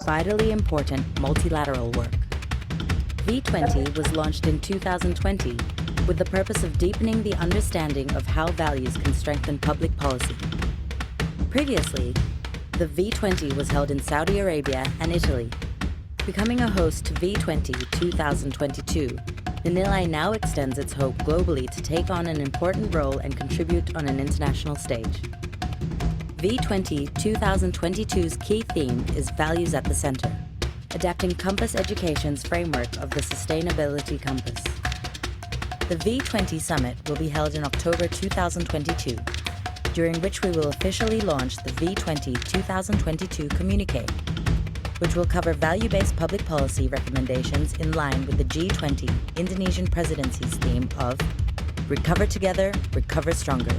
vitally important multilateral work. V20 was launched in 2020 with the purpose of deepening the understanding of how values can strengthen public policy. Previously, the V20 was held in Saudi Arabia and Italy. Becoming a host to V20 2022, the Nilai now extends its hope globally to take on an important role and contribute on an international stage. V20 2022's key theme is Values at the Center, adapting Compass Education's framework of the Sustainability Compass. The V20 Summit will be held in October 2022, during which we will officially launch the V20 2022 Communique, which will cover value-based public policy recommendations in line with the G20 Indonesian presidency's theme of Recover Together, Recover Stronger.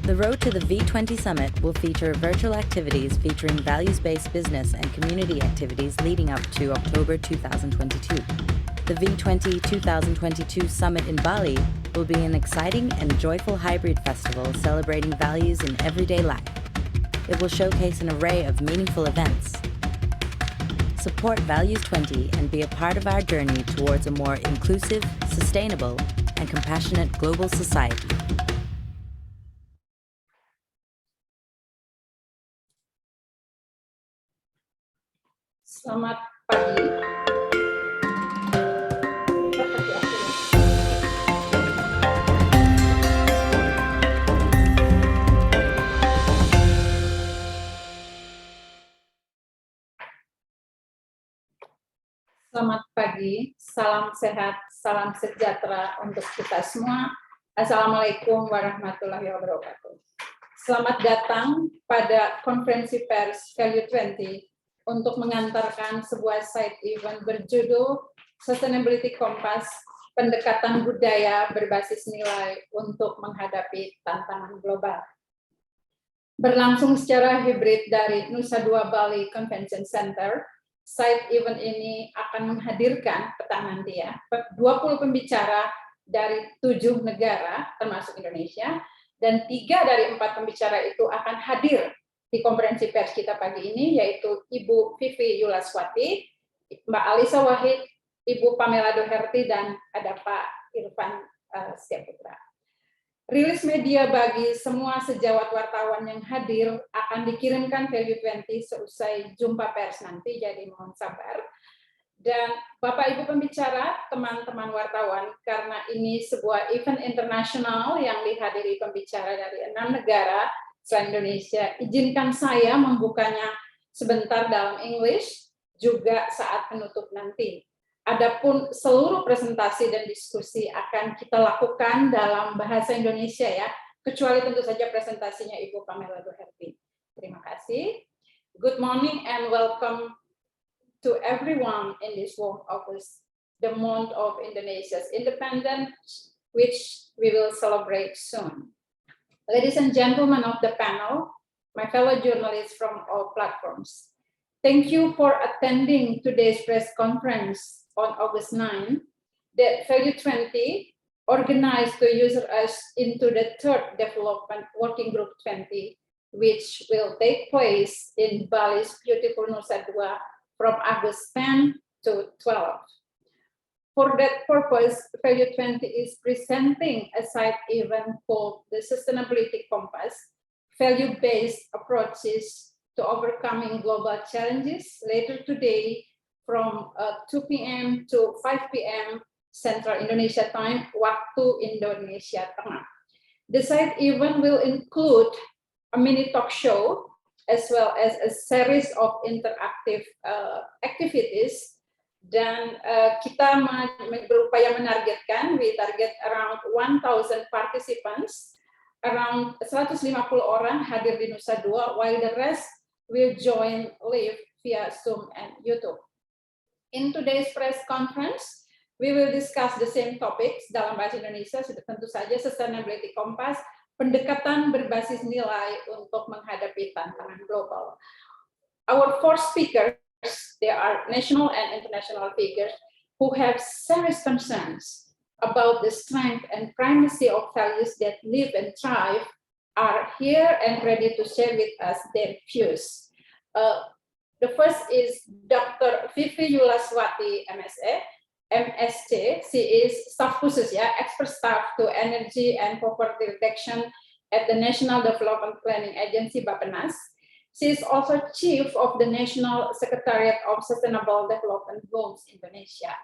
The road to the V20 Summit will feature virtual activities featuring values-based business and community activities leading up to October 2022. The V20 2022 Summit in Bali will be an exciting and joyful hybrid festival celebrating values in everyday life. It will showcase an array of meaningful events. Support Values 20 and be a part of our journey towards a more inclusive, sustainable, and compassionate global society. Selamat pagi. Selamat pagi, salam sehat, salam sejahtera untuk kita semua. Assalamualaikum warahmatullahi wabarakatuh. Selamat datang pada konferensi pers Value 20 untuk mengantarkan sebuah side event berjudul Sustainability Compass, pendekatan budaya berbasis nilai untuk menghadapi tantangan global. Berlangsung secara hibrid dari Nusa Dua Bali Convention Center, side event ini akan menghadirkan, petang nanti ya, 20 pembicara dari 7 negara, termasuk Indonesia, dan 3 dari 4 pembicara itu akan hadir di konferensi pers kita pagi ini, yaitu Ibu Vivi Yulaswati, Mbak Alisa Wahid, Ibu Pamela Doherty, dan ada Pak Irfan Setiaputra. Rilis media bagi semua sejawat wartawan yang hadir akan dikirimkan Value 20 seusai jumpa pers nanti, jadi mohon sabar. Dan Bapak Ibu pembicara, teman-teman wartawan, karena ini sebuah event internasional yang dihadiri pembicara dari 6 negara, selain Indonesia, izinkan saya membukanya sebentar dalam English, juga saat penutup nanti. Adapun seluruh presentasi dan diskusi akan kita lakukan dalam bahasa Indonesia ya, kecuali tentu saja presentasinya Ibu Pamela Doherty. Terima kasih. Good morning and welcome to everyone in this warm August, the month of Indonesia's independence, which we will celebrate soon. Ladies and gentlemen of the panel, my fellow journalists from all platforms, thank you for attending today's press conference on August 9, that Value 20 organized to usher us into the third Development Working Group 20, which will take place in Bali's beautiful Nusa Dua from August 10 to 12. For that purpose, Value 20 is presenting a side event called the Sustainability Compass, value-based approaches to overcoming global challenges later today from 2 p.m. to 5 p.m. Central Indonesia time, waktu Indonesia Tengah. The side event will include a mini talk show as well as a series of interactive activities. Dan kita berupaya menargetkan, we target around 1,000 participants, around 150 orang hadir di Nusa Dua, while the rest will join live via Zoom and YouTube. In today's press conference, we will discuss the same topics dalam bahasa Indonesia, tentu saja Sustainability Compass, pendekatan berbasis nilai untuk menghadapi tantangan global. Our 4 speakers, they are national and international figures who have serious concerns about the strength and primacy of values that live and thrive, are here and ready to share with us their views. The first is Dr. Vivi Yulaswati, MSA, MSc. She is staff khusus ya, expert staff to energy and poverty reduction at the National Development Planning Agency, Bappenas. She is also chief of the National Secretariat of Sustainable Development Goals Indonesia.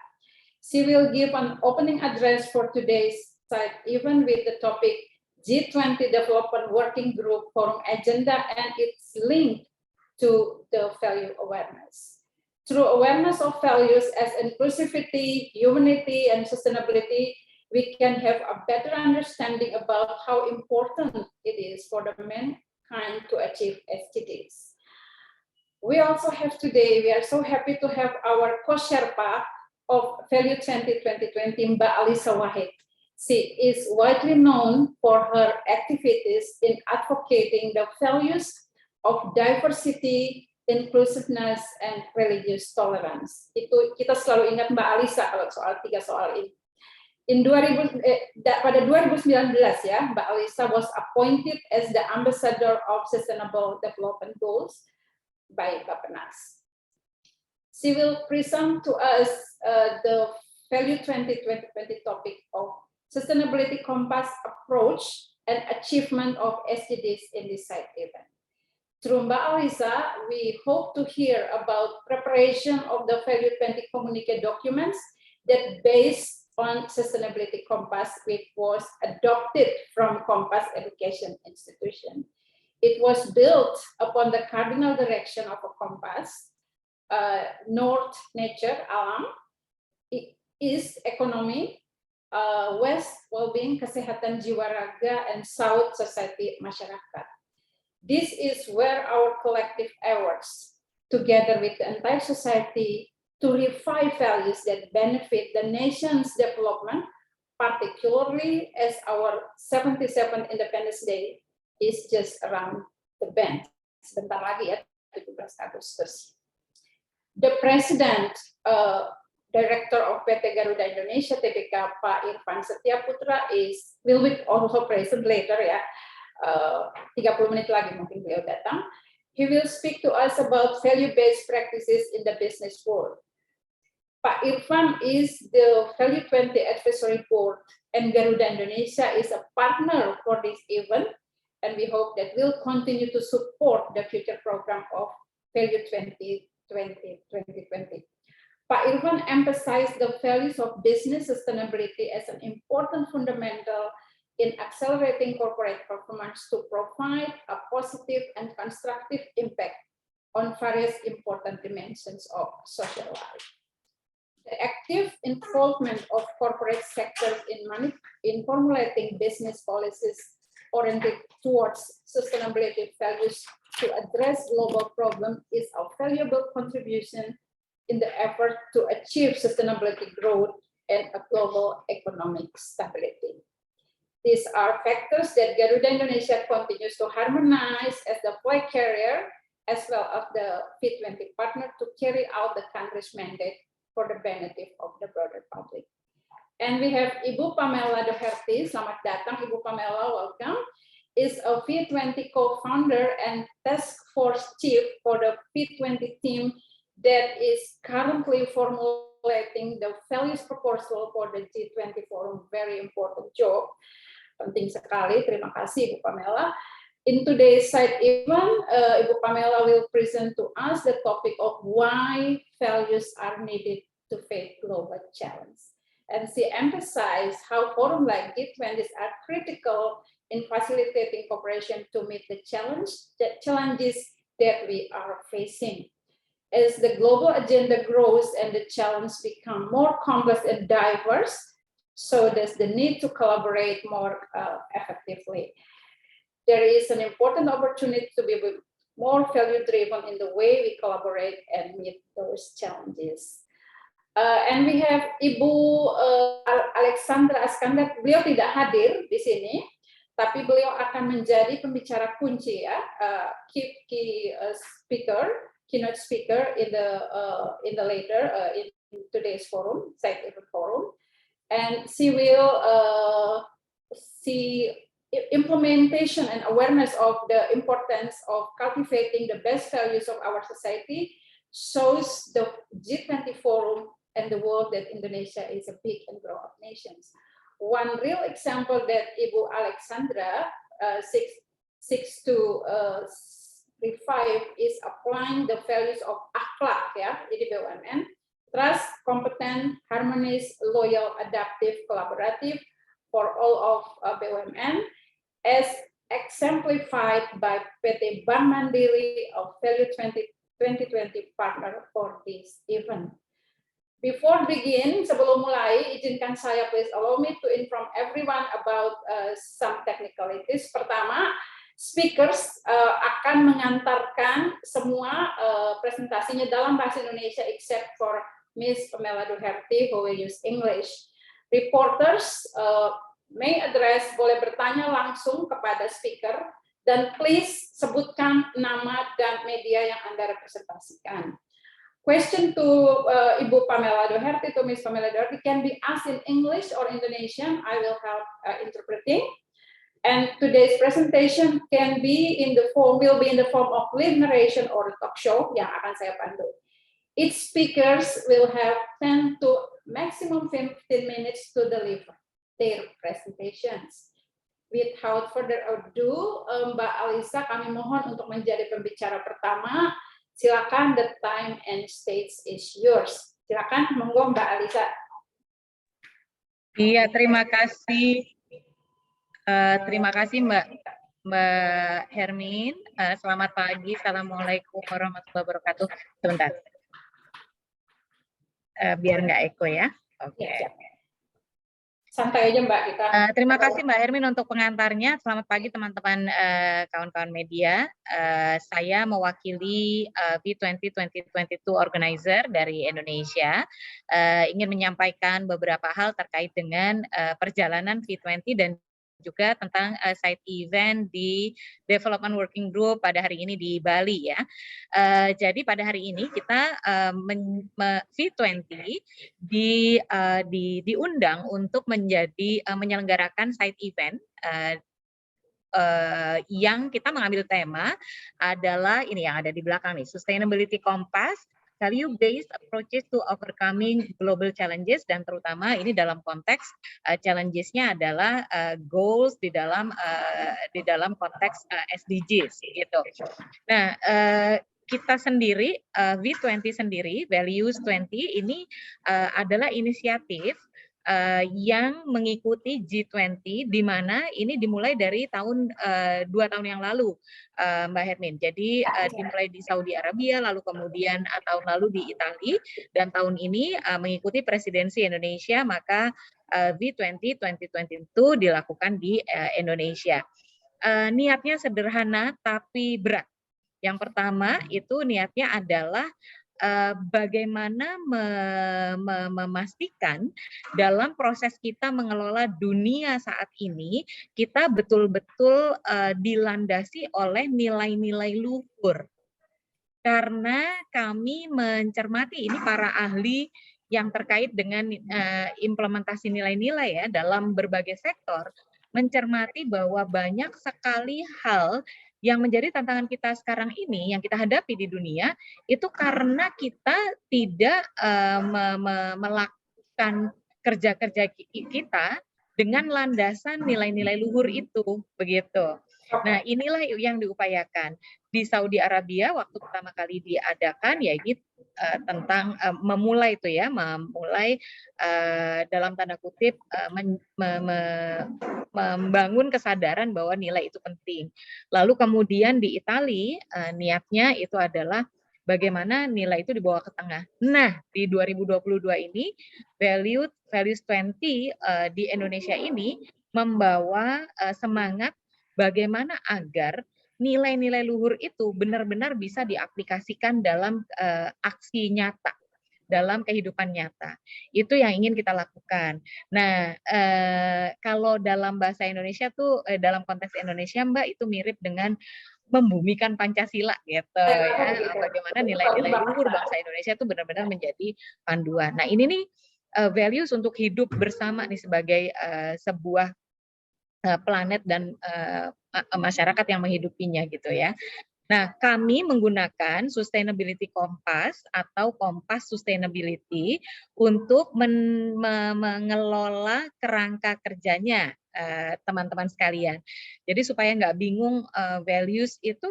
She will give an opening address for today's site event with the topic G20 Development Working Group Forum Agenda and its link to the value awareness. Through awareness of values as inclusivity, humanity, and sustainability, we can have a better understanding about how important it is for the mankind to achieve SDGs. We also have today, we are so happy to have our co-Sherpa of Value 2020, Mbak Alisa Wahid. She is widely known for her activities in advocating the values of diversity, inclusiveness, and religious tolerance. Itu kita selalu ingat Mbak Alisa kalau soal 3 soal ini. Pada 2019 ya, Mbak Alisa was appointed as the Ambassador of Sustainable Development Goals by Bappenas. She will present to us the Value 2020 topic of Sustainability Compass Approach and Achievement of SDGs in this site event. Through Mbak Alisa, we hope to hear about preparation of the Value 20 communique documents that based on Sustainability Compass, which was adopted from Compass Education Institution. It was built upon the cardinal direction of a compass, North Nature, Alam, East Economy, West Wellbeing, Kesehatan Jiwa Raga, and South Society, Masyarakat. This is where our collective efforts, together with the entire society, to revive values that benefit the nation's development, particularly as our 77th Independence Day is just around the bend. Sebentar lagi ya, 17 Agustus. The President, Director of PT Garuda Indonesia, TBK, Pak Irfan Setiaputra will be also present later ya. 30 menit lagi mungkin beliau datang. He will speak to us about value-based practices in the business world. Pak Irfan is the Value 20 Advisory Board, and Garuda Indonesia is a partner for this event, and we hope that we'll continue to support the future program of Value 2020. Pak Irfan emphasized the values of business sustainability as an important fundamental in accelerating corporate performance to provide a positive and constructive impact on various important dimensions of social life. The active involvement of corporate sectors in formulating business policies oriented towards sustainability values to address global problems is a valuable contribution in the effort to achieve sustainability growth and a global economic stability. These are factors that Garuda Indonesia continues to harmonize as the flag carrier as well as the V20 partner to carry out the country's mandate for the benefit of the broader public. And we have Ibu Pamela Doherty. Selamat datang, Ibu Pamela, welcome. Is a V20 co-founder and task force chief for the V20 team that is currently formulating the values proposal for the G20 forum. Very important job. Penting sekali. Terima kasih, Ibu Pamela. In today's side event, Ibu Pamela will present to us the topic of why values are needed to face global challenge. And she emphasized how forums like G20 are critical in facilitating cooperation to meet the challenges that we are facing. As the global agenda grows and the challenges become more complex and diverse, so there's the need to collaborate more effectively. There is an important opportunity to be more value-driven in the way we collaborate and meet those challenges. And we have Ibu Alexandra Askandar. Beliau tidak hadir di sini, tapi beliau akan menjadi pembicara kunci ya, keynote speaker in the later in today's forum, site event forum. And she will see implementation and awareness of the importance of cultivating the best values of our society shows the G20 forum and the world that Indonesia is a big and grow up nation. One real example that Ibu Alexandra seeks to revive is applying the values of akhlak ya, jadi BUMN, trust, competent, harmonious, loyal, adaptive, collaborative for all of BUMN as exemplified by PT Bank Mandiri of Value 2020 partner for this event. Before begin, sebelum mulai, izinkan saya please allow me to inform everyone about some technicalities. Pertama, speakers akan mengantarkan semua presentasinya dalam bahasa Indonesia except for Miss Pamela Duherty who will use English. Reporters may address, boleh bertanya langsung kepada speaker, dan please sebutkan nama dan media yang Anda representasikan. Question to Ibu Pamela Duherty, to Miss Pamela Duherty, can be asked in English or Indonesian. I will help interpreting. And today's presentation can be in the form, will be in the form of live narration or talk show yang akan saya pandu. Each speakers will have 10 to maximum 15 minutes to deliver their presentations. Without further ado, Mbak Alisa, kami mohon untuk menjadi pembicara pertama. Silakan, the time and stage is yours. Silakan, monggo Mbak Alisa. Iya, terima kasih. Terima kasih Mbak Hermin. Selamat pagi. Assalamualaikum warahmatullahi wabarakatuh. Sebentar. Biar nggak eko ya. Oke. Ya, santai aja Mbak kita. Terima kasih Mbak Hermin untuk pengantarnya. Selamat pagi teman-teman kawan-kawan media. Saya mewakili V20 2022 organizer dari Indonesia. Ingin menyampaikan beberapa hal terkait dengan perjalanan V20 dan juga tentang side event di Development Working Group pada hari ini di Bali ya. Jadi pada hari ini kita V20 diundang untuk menjadi menyelenggarakan side event yang kita mengambil tema adalah ini yang ada di belakang nih, Sustainability Compass, Value-based approaches to overcoming global challenges, dan terutama ini dalam konteks challenges-nya adalah goals di dalam konteks SDGs gitu. Nah, kita sendiri V20 sendiri, Values 20 ini adalah inisiatif yang mengikuti G20, di mana ini dimulai dari 2 tahun yang lalu, Mbak Hermin. Jadi dimulai di Saudi Arabia, lalu kemudian tahun lalu di Italia, dan tahun ini mengikuti presidensi Indonesia, maka V20 2022 dilakukan di Indonesia. Niatnya sederhana tapi berat. Yang pertama itu niatnya adalah bagaimana memastikan dalam proses kita mengelola dunia saat ini, kita betul-betul dilandasi oleh nilai-nilai luhur. Karena kami mencermati ini para ahli yang terkait dengan implementasi nilai-nilai ya dalam berbagai sektor, mencermati bahwa banyak sekali hal yang menjadi tantangan kita sekarang ini, yang kita hadapi di dunia, itu karena kita tidak melakukan kerja-kerja kita dengan landasan nilai-nilai luhur itu, begitu. Nah, inilah yang diupayakan. Di Saudi Arabia, waktu pertama kali diadakan, ya ini tentang memulai itu ya, memulai dalam tanda kutip membangun kesadaran bahwa nilai itu penting. Lalu kemudian di Italia niatnya itu adalah bagaimana nilai itu dibawa ke tengah. Nah, di 2022 ini Values 20 di Indonesia ini membawa semangat bagaimana agar nilai-nilai luhur itu benar-benar bisa diaplikasikan dalam aksi nyata, dalam kehidupan nyata. Itu yang ingin kita lakukan. Nah, kalau dalam bahasa Indonesia tuh, dalam konteks Indonesia Mbak, itu mirip dengan membumikan Pancasila gitu ya. Bagaimana nilai-nilai luhur bangsa Indonesia itu benar-benar menjadi panduan. Nah, ini nih values untuk hidup bersama nih sebagai sebuah planet dan masyarakat yang menghidupinya gitu ya. Nah, kami menggunakan Sustainability Compass atau Kompas Sustainability untuk mengelola kerangka kerjanya teman-teman sekalian. Jadi supaya nggak bingung values itu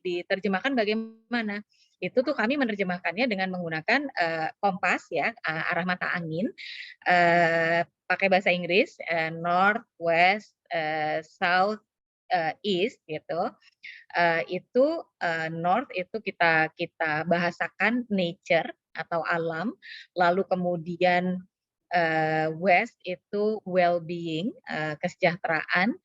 diterjemahkan bagaimana. Itu tuh kami menerjemahkannya dengan menggunakan kompas ya, arah mata angin, pakai bahasa Inggris, North, West, South, East gitu. North itu kita bahasakan nature atau alam, lalu kemudian West itu well-being, kesejahteraan,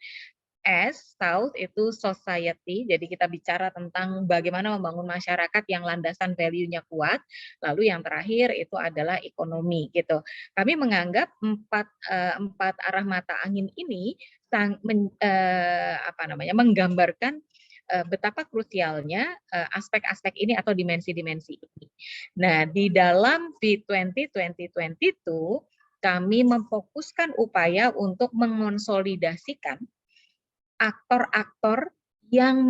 South itu society, jadi kita bicara tentang bagaimana membangun masyarakat yang landasan value-nya kuat, lalu yang terakhir itu adalah ekonomi gitu. Kami menganggap empat arah mata angin ini menggambarkan betapa krusialnya aspek-aspek ini atau dimensi-dimensi ini. Nah, di dalam V20 2022 kami memfokuskan upaya untuk mengonsolidasikan aktor-aktor yang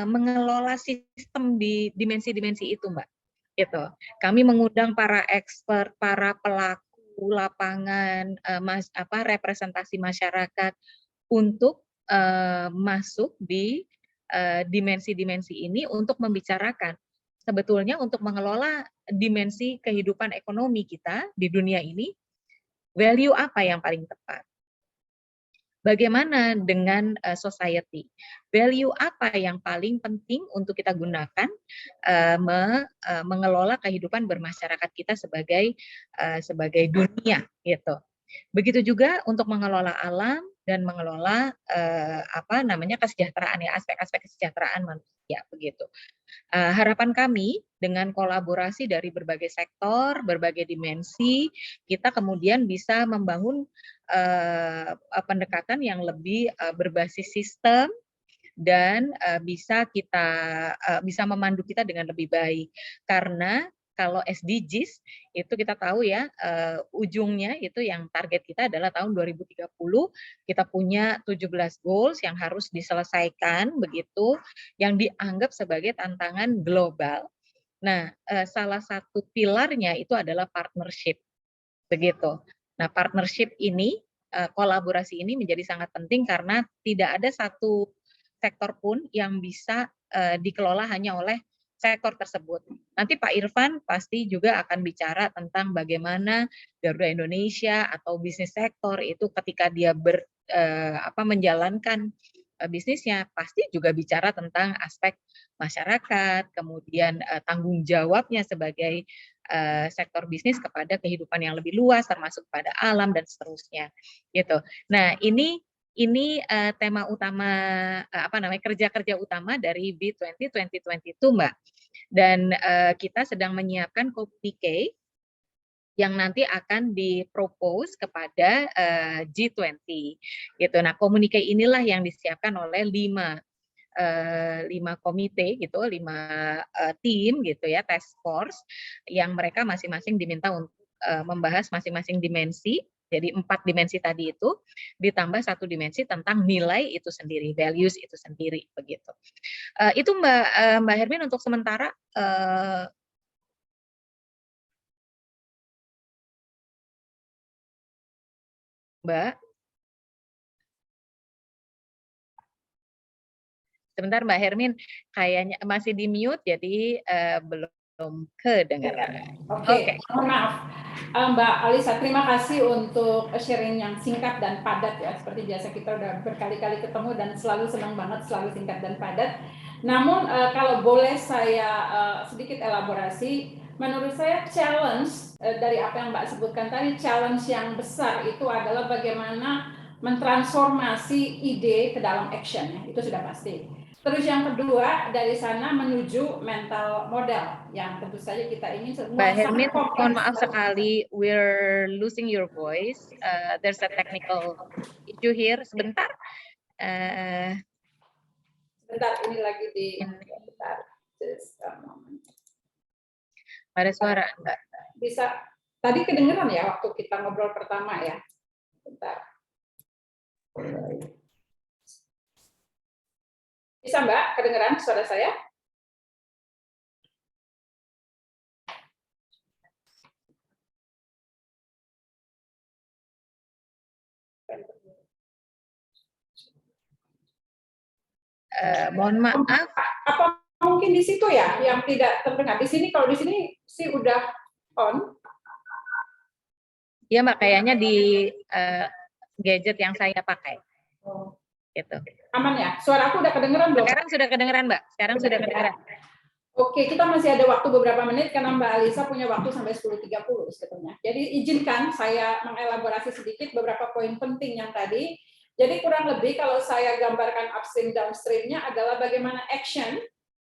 mengelola sistem di dimensi-dimensi itu, Mbak. Gitu. Kami mengundang para expert, para pelaku lapangan, representasi masyarakat untuk masuk di dimensi-dimensi ini untuk membicarakan sebetulnya untuk mengelola dimensi kehidupan ekonomi kita di dunia ini, value apa yang paling tepat. Bagaimana dengan society? Value apa yang paling penting untuk kita gunakan mengelola kehidupan bermasyarakat kita sebagai dunia gitu. Begitu juga untuk mengelola alam dan mengelola kesejahteraan ya, aspek-aspek kesejahteraan manusia begitu. Harapan kami dengan kolaborasi dari berbagai sektor, berbagai dimensi, kita kemudian bisa membangun pendekatan yang lebih berbasis sistem dan bisa memandu kita dengan lebih baik. Karena kalau SDGs itu kita tahu ya ujungnya itu yang target kita adalah tahun 2030 kita punya 17 goals yang harus diselesaikan begitu yang dianggap sebagai tantangan global. Nah, salah satu pilarnya itu adalah partnership begitu. Nah, partnership ini kolaborasi ini menjadi sangat penting karena tidak ada satu sektor pun yang bisa dikelola hanya oleh sektor tersebut. Nanti Pak Irfan pasti juga akan bicara tentang bagaimana Garuda Indonesia atau bisnis sektor itu ketika dia menjalankan bisnisnya pasti juga bicara tentang aspek masyarakat, kemudian tanggung jawabnya sebagai sektor bisnis kepada kehidupan yang lebih luas termasuk pada alam dan seterusnya gitu. Nah, ini tema utama kerja-kerja utama dari V20 2022 Mbak. Dan kita sedang menyiapkan komunike yang nanti akan dipropose kepada G20 gitu. Nah, komunike inilah yang disiapkan oleh 5 komite gitu, 5 tim gitu ya, task force yang mereka masing-masing diminta untuk membahas masing-masing dimensi. Jadi 4 dimensi tadi itu ditambah 1 dimensi tentang nilai itu sendiri, values itu sendiri begitu. Itu Mbak Hermin untuk sementara. Mbak. Sebentar Mbak Hermin, kayaknya masih di mute jadi belum kedengaran. Oke. Mohon maaf. Mbak Alisa, terima kasih untuk sharing yang singkat dan padat ya. Seperti biasa kita udah berkali-kali ketemu dan selalu senang banget, selalu singkat dan padat. Namun kalau boleh saya sedikit elaborasi, menurut saya challenge dari apa yang Mbak sebutkan tadi, challenge yang besar itu adalah bagaimana mentransformasi ide ke dalam action ya. Itu sudah pasti. Terus yang kedua dari sana menuju mental model yang tentu saja kita ingin semua. Mbak Hermin, mohon maaf sekali, we're losing your voice. There's a technical issue here. Sebentar. Sebentar, ini lagi di. Sebentar. Just a moment. Ada suara, Mbak. Bisa. Tadi kedengeran ya waktu kita ngobrol pertama ya. Bentar. Bisa Mbak, kedengeran suara saya? Mohon maaf. Apa mungkin di situ ya yang tidak terdengar? Di sini, kalau di sini sih udah on. Ya Mbak, kayaknya di gadget yang saya pakai. Gitu. Aman ya? Suara aku udah kedengeran belum? Sekarang sudah kedengeran Mbak, sekarang sudah kedengeran. Oke, kita masih ada waktu beberapa menit karena Mbak Alisa punya waktu sampai 10.30 sebetulnya. Jadi izinkan saya mengelaborasi sedikit beberapa poin penting yang tadi. Jadi kurang lebih kalau saya gambarkan upstream downstream-nya adalah bagaimana action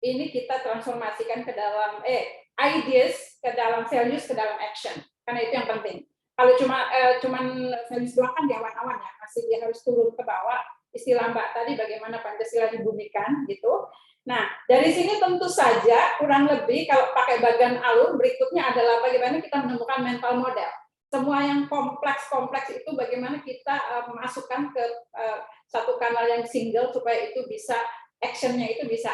ini kita transformasikan ke dalam ideas ke dalam values ke dalam action. Karena itu yang penting. Kalau cuman values doang kan di awan-awan ya, masih dia harus turun ke bawah. Istilah Mbak tadi bagaimana Pancasila dibumikan gitu. Nah, dari sini tentu saja kurang lebih kalau pakai bagian alur berikutnya adalah bagaimana kita menemukan mental model. Semua yang kompleks itu bagaimana kita masukkan ke satu kanal yang single supaya itu bisa actionnya itu bisa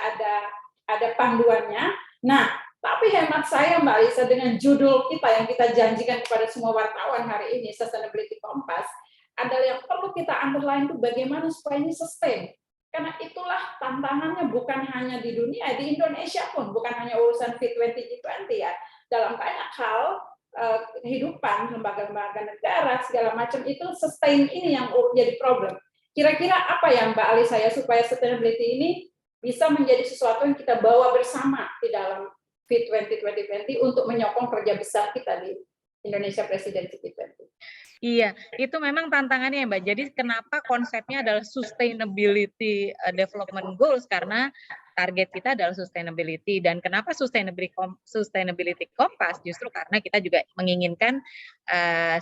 ada panduannya. Nah, tapi hemat saya Mbak Alisa dengan judul kita yang kita janjikan kepada semua wartawan hari ini Sustainability Compass adalah yang perlu kita underline itu bagaimana supaya ini sustain. Karena itulah tantangannya bukan hanya di dunia, di Indonesia pun bukan hanya urusan G20 ya. Dalam banyak hal kehidupan lembaga-lembaga negara segala macam itu sustain ini yang jadi problem. Kira-kira apa ya Mbak Alisa ya supaya sustainability ini bisa menjadi sesuatu yang kita bawa bersama di dalam G20 2020 untuk menyokong kerja besar kita di Indonesia Presidensi G20. Iya, itu memang tantangannya ya Mbak. Jadi kenapa konsepnya adalah sustainability development goals, karena target kita adalah sustainability. Dan kenapa sustainability compass? Justru karena kita juga menginginkan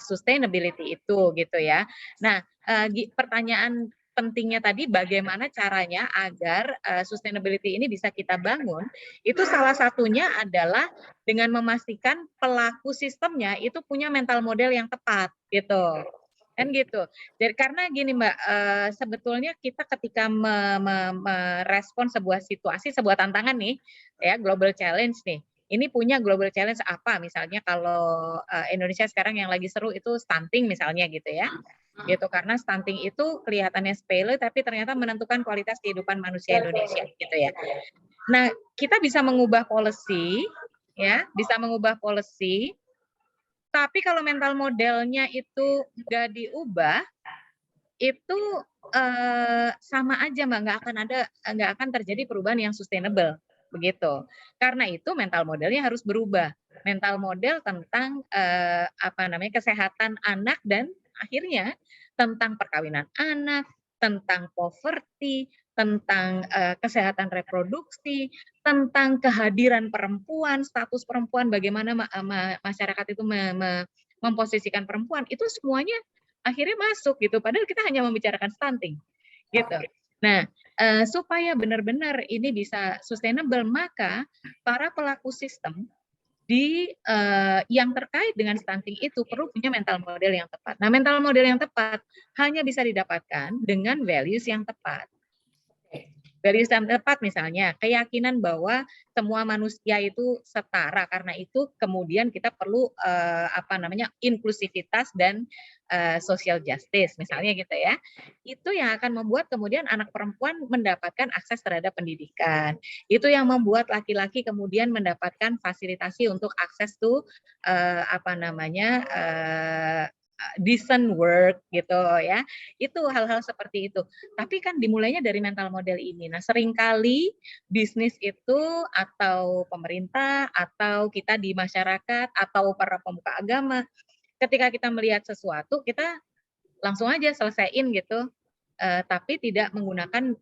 sustainability itu gitu ya. Nah, pertanyaan pentingnya tadi bagaimana caranya agar sustainability ini bisa kita bangun, itu salah satunya adalah dengan memastikan pelaku sistemnya itu punya mental model yang tepat gitu. Kan gitu. Jadi karena gini Mbak, sebetulnya kita ketika merespon sebuah situasi, sebuah tantangan nih, ya global challenge nih. Ini punya global challenge apa? Misalnya kalau Indonesia sekarang yang lagi seru itu stunting misalnya gitu ya. Gitu, karena stunting itu kelihatannya sepele tapi ternyata menentukan kualitas kehidupan manusia Indonesia gitu ya. Nah, kita bisa mengubah policy ya, bisa mengubah policy. Tapi kalau mental modelnya itu nggak diubah, itu sama aja Mbak, nggak akan terjadi perubahan yang sustainable begitu. Karena itu mental modelnya harus berubah. Mental model tentang kesehatan anak dan akhirnya tentang perkawinan anak, tentang poverty, tentang kesehatan reproduksi, tentang kehadiran perempuan, status perempuan, bagaimana masyarakat itu memposisikan perempuan, itu semuanya akhirnya masuk gitu. Padahal kita hanya membicarakan stunting gitu. Nah, supaya benar-benar ini bisa sustainable, maka para pelaku sistem yang terkait dengan stunting itu perlu punya mental model yang tepat. Nah, mental model yang tepat hanya bisa didapatkan dengan values yang tepat. Values yang tepat misalnya keyakinan bahwa semua manusia itu setara, karena itu kemudian kita perlu inklusivitas dan social justice misalnya gitu ya. Itu yang akan membuat kemudian anak perempuan mendapatkan akses terhadap pendidikan. Itu yang membuat laki-laki kemudian mendapatkan fasilitasi untuk akses to decent work gitu ya. Itu hal-hal seperti itu. Tapi kan dimulainya dari mental model ini. Nah, seringkali bisnis itu atau pemerintah atau kita di masyarakat atau para pemuka agama, ketika kita melihat sesuatu kita langsung aja selesaiin gitu. Tapi tidak menggunakan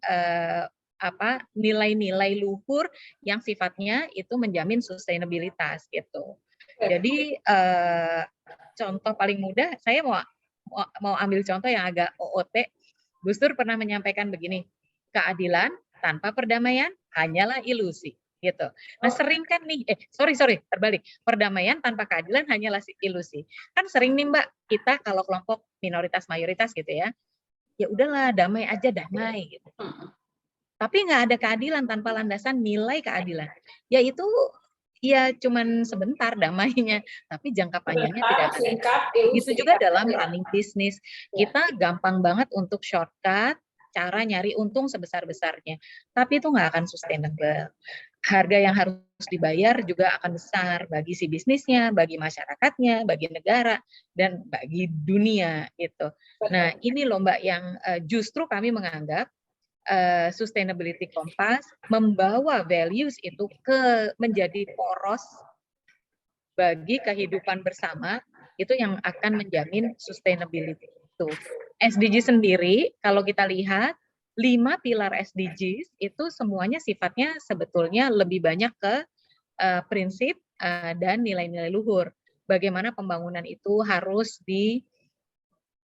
nilai-nilai luhur yang sifatnya itu menjamin sustainabilitas gitu. Jadi contoh paling mudah, saya mau ambil contoh yang agak OOT. Gus Dur pernah menyampaikan begini, keadilan tanpa perdamaian hanyalah ilusi. Gitu. Nah sering kan nih, terbalik. Perdamaian tanpa keadilan hanyalah ilusi. Kan sering nih Mbak, kita kalau kelompok minoritas mayoritas gitu ya, ya udahlah damai aja damai gitu. Tapi nggak ada keadilan tanpa landasan nilai keadilan. Yaitu ya cuman sebentar damainya, tapi jangka panjangnya tidak akan. Singkat, Begitu juga dalam running bisnis. Kita gampang banget untuk shortcut, cara nyari untung sebesar-besarnya. Tapi itu nggak akan sustainable. Harga yang harus dibayar juga akan besar bagi si bisnisnya, bagi masyarakatnya, bagi negara, dan bagi dunia. Gitu. Nah, ini loh Mbak yang justru kami menganggap Sustainability Compass membawa values itu menjadi poros bagi kehidupan bersama, itu yang akan menjamin sustainability itu. SDG sendiri, kalau kita lihat, 5 pilar SDGs itu semuanya sifatnya sebetulnya lebih banyak ke prinsip dan nilai-nilai luhur. Bagaimana pembangunan itu harus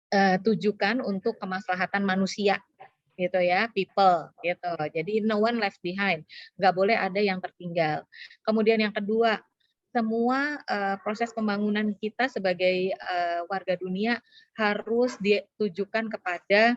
ditujukan untuk kemaslahatan manusia, gitu ya, people, gitu. Jadi no one left behind, nggak boleh ada yang tertinggal. Kemudian yang kedua, semua proses pembangunan kita sebagai warga dunia harus ditujukan kepada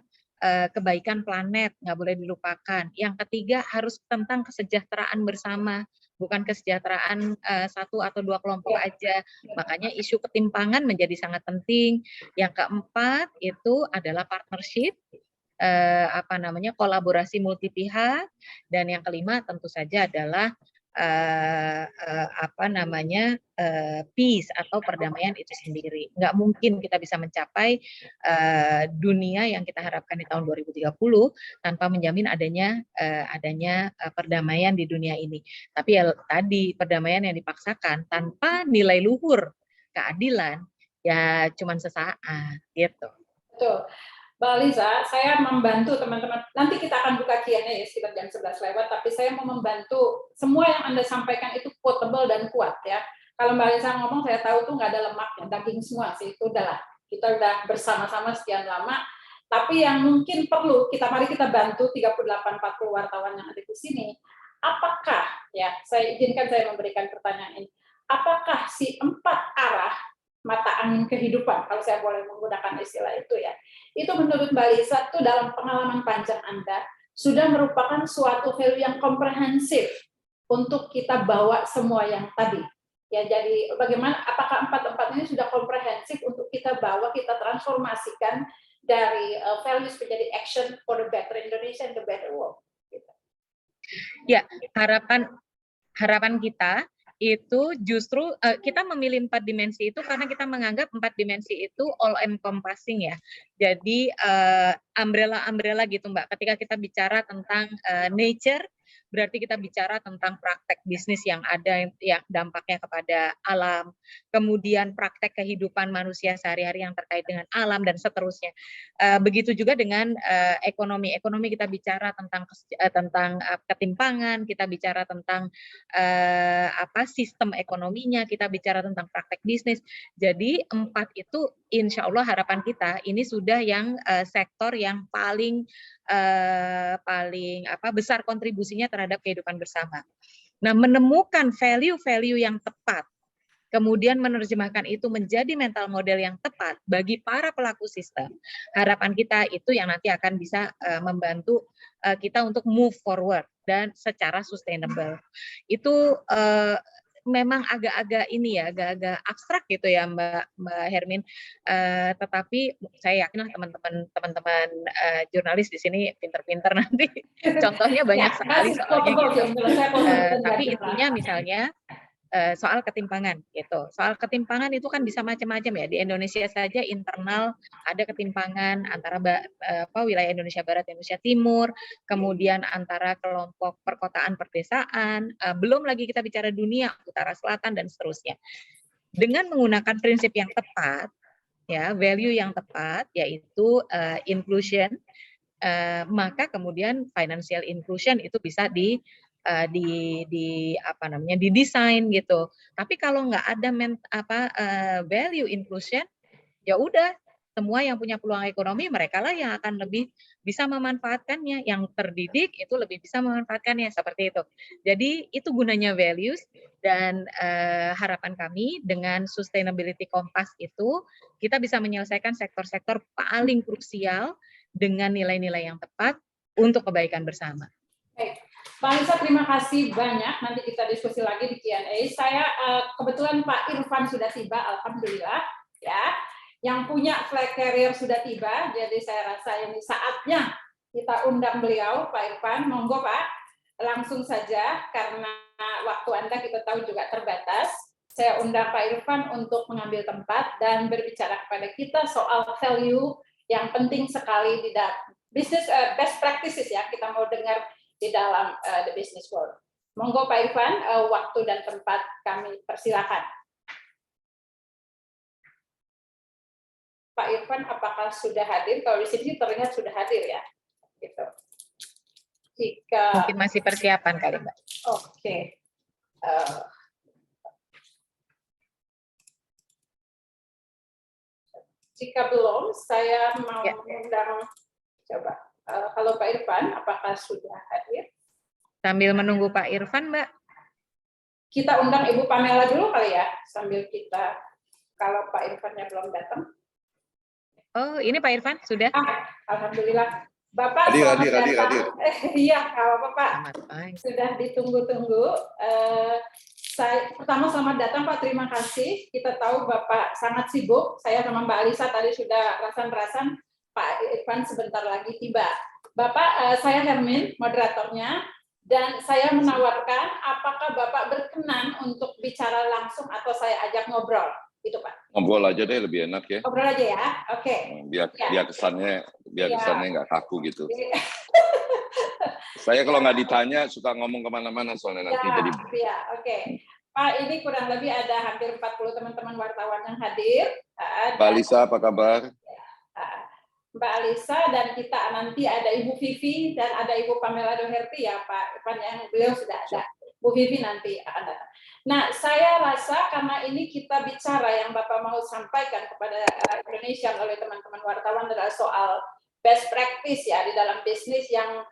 kebaikan planet, nggak boleh dilupakan. Yang ketiga harus tentang kesejahteraan bersama, bukan kesejahteraan satu atau dua kelompok aja. Makanya isu ketimpangan menjadi sangat penting. Yang keempat itu adalah partnership, kolaborasi multi pihak, dan yang kelima tentu saja adalah peace atau perdamaian itu sendiri. Nggak mungkin kita bisa mencapai dunia yang kita harapkan di tahun 2030 tanpa menjamin adanya perdamaian di dunia ini. Tapi ya tadi, perdamaian yang dipaksakan tanpa nilai luhur keadilan ya cuman sesaat gitu. Betul. Mbak Liza, saya membantu teman-teman. Nanti kita akan buka Q&A ya sekitar jam 11 lewat, tapi saya mau membantu semua yang Anda sampaikan itu quotable dan kuat ya. Kalau Mbak Liza ngomong, saya tahu tuh nggak ada lemaknya, daging semua sih, itu udahlah. Kita udah bersama-sama sekian lama, tapi yang mungkin perlu, mari kita bantu 38-40 wartawan yang ada di sini. Apakah, ya, saya izinkan saya memberikan pertanyaan ini, apakah si 4 arah mata angin kehidupan, kalau saya boleh menggunakan istilah itu ya, itu menurut Mbak Lisa itu dalam pengalaman panjang Anda sudah merupakan suatu value yang komprehensif untuk kita bawa semua yang tadi. Ya, jadi bagaimana, apakah 4 ini sudah komprehensif untuk kita bawa, kita transformasikan dari values menjadi action for the better Indonesia and the better world. Gitu. Ya, harapan kita itu justru kita memilih 4 dimensi itu karena kita menganggap 4 dimensi itu all encompassing ya. Jadi umbrella gitu Mbak. Ketika kita bicara tentang nature, berarti kita bicara tentang praktek bisnis yang ada yang dampaknya kepada alam, kemudian praktek kehidupan manusia sehari-hari yang terkait dengan alam dan seterusnya. Begitu juga dengan ekonomi kita bicara tentang ketimpangan, kita bicara tentang sistem ekonominya, kita bicara tentang praktek bisnis. Jadi 4 itu insya Allah harapan kita ini sudah yang sektor yang paling besar kontribusinya terhadap kehidupan bersama. Nah, menemukan value-value yang tepat, kemudian menerjemahkan itu menjadi mental model yang tepat bagi para pelaku sistem. Harapan kita itu yang nanti akan bisa membantu kita untuk move forward dan secara sustainable. Itu memang agak-agak agak-agak abstrak gitu ya Mbak Hermin. Tetapi saya yakin teman-teman jurnalis di sini pinter-pinter nanti. Contohnya banyak sekali soalnya gitu. Tapi intinya misalnya soal ketimpangan gitu. Soal ketimpangan itu kan bisa macam-macam ya. Di Indonesia saja internal ada ketimpangan antara wilayah Indonesia Barat dan Indonesia Timur, kemudian antara kelompok perkotaan perdesaan, belum lagi kita bicara dunia utara selatan dan seterusnya. Dengan menggunakan prinsip yang tepat, ya, value yang tepat yaitu inclusion, maka kemudian financial inclusion itu bisa didesain gitu. Tapi kalau nggak ada value inclusion, ya udah semua yang punya peluang ekonomi mereka lah yang akan lebih bisa memanfaatkannya, yang terdidik itu lebih bisa memanfaatkannya seperti itu. Jadi itu gunanya values dan harapan kami dengan Sustainability Compass itu kita bisa menyelesaikan sektor-sektor paling krusial dengan nilai-nilai yang tepat untuk kebaikan bersama. Baik, Pak Anissa, terima kasih banyak. Nanti kita diskusi lagi di Q&A. Saya kebetulan Pak Irfan sudah tiba, alhamdulillah ya. Yang punya flag carrier sudah tiba, jadi saya rasa ini saatnya kita undang beliau, Pak Irfan. Monggo Pak, langsung saja karena waktu Anda kita tahu juga terbatas. Saya undang Pak Irfan untuk mengambil tempat dan berbicara kepada kita soal value yang penting sekali di dalam bisnis, best practices ya, kita mau dengar di dalam the business world. Monggo Pak Irfan, waktu dan tempat kami persilakan. Pak Irfan, apakah sudah hadir? Kalau di sini terlihat sudah hadir ya. Gitu. Jika Mungkin masih persiapan kali, Mbak. Oke. Jika belum, saya mau mengundang, coba. Halo Pak Irfan, apakah sudah hadir? Sambil menunggu Pak Irfan, Mbak. Kita undang Ibu Pamela dulu kali ya, sambil kita, kalau Pak Irfannya belum datang. Oh, ini Pak Irfan sudah? Alhamdulillah. Bapak hadir. Iya, kalau Bapak Selamat. sudah ditunggu-tunggu. Pertama selamat datang Pak, terima kasih. Kita tahu Bapak sangat sibuk. Saya sama Mbak Alisa tadi sudah rasan-rasan. Pak Irfan sebentar lagi tiba. Bapak, saya Hermin, moderatornya, dan saya menawarkan apakah Bapak berkenan untuk bicara langsung atau saya ajak ngobrol. Itu Pak. Ngobrol aja deh, lebih enak ya. Ngobrol aja ya, oke. Biar kesannya nggak kaku gitu. Saya kalau nggak ditanya suka ngomong kemana-mana soalnya nanti jadi. Ya, oke. Pak, ini kurang lebih ada hampir 40 teman-teman wartawan yang hadir. Mbak Alisa, apa kabar? Mbak Alisa, dan kita nanti ada Ibu Vivi dan ada Ibu Pamela Doherty ya Pak Irfan, yang beliau sudah ada. Bu Vivi nanti akan datang. Nah, saya rasa karena ini kita bicara yang Bapak mau sampaikan kepada Indonesia oleh teman-teman wartawan adalah soal best practice ya di dalam bisnis yang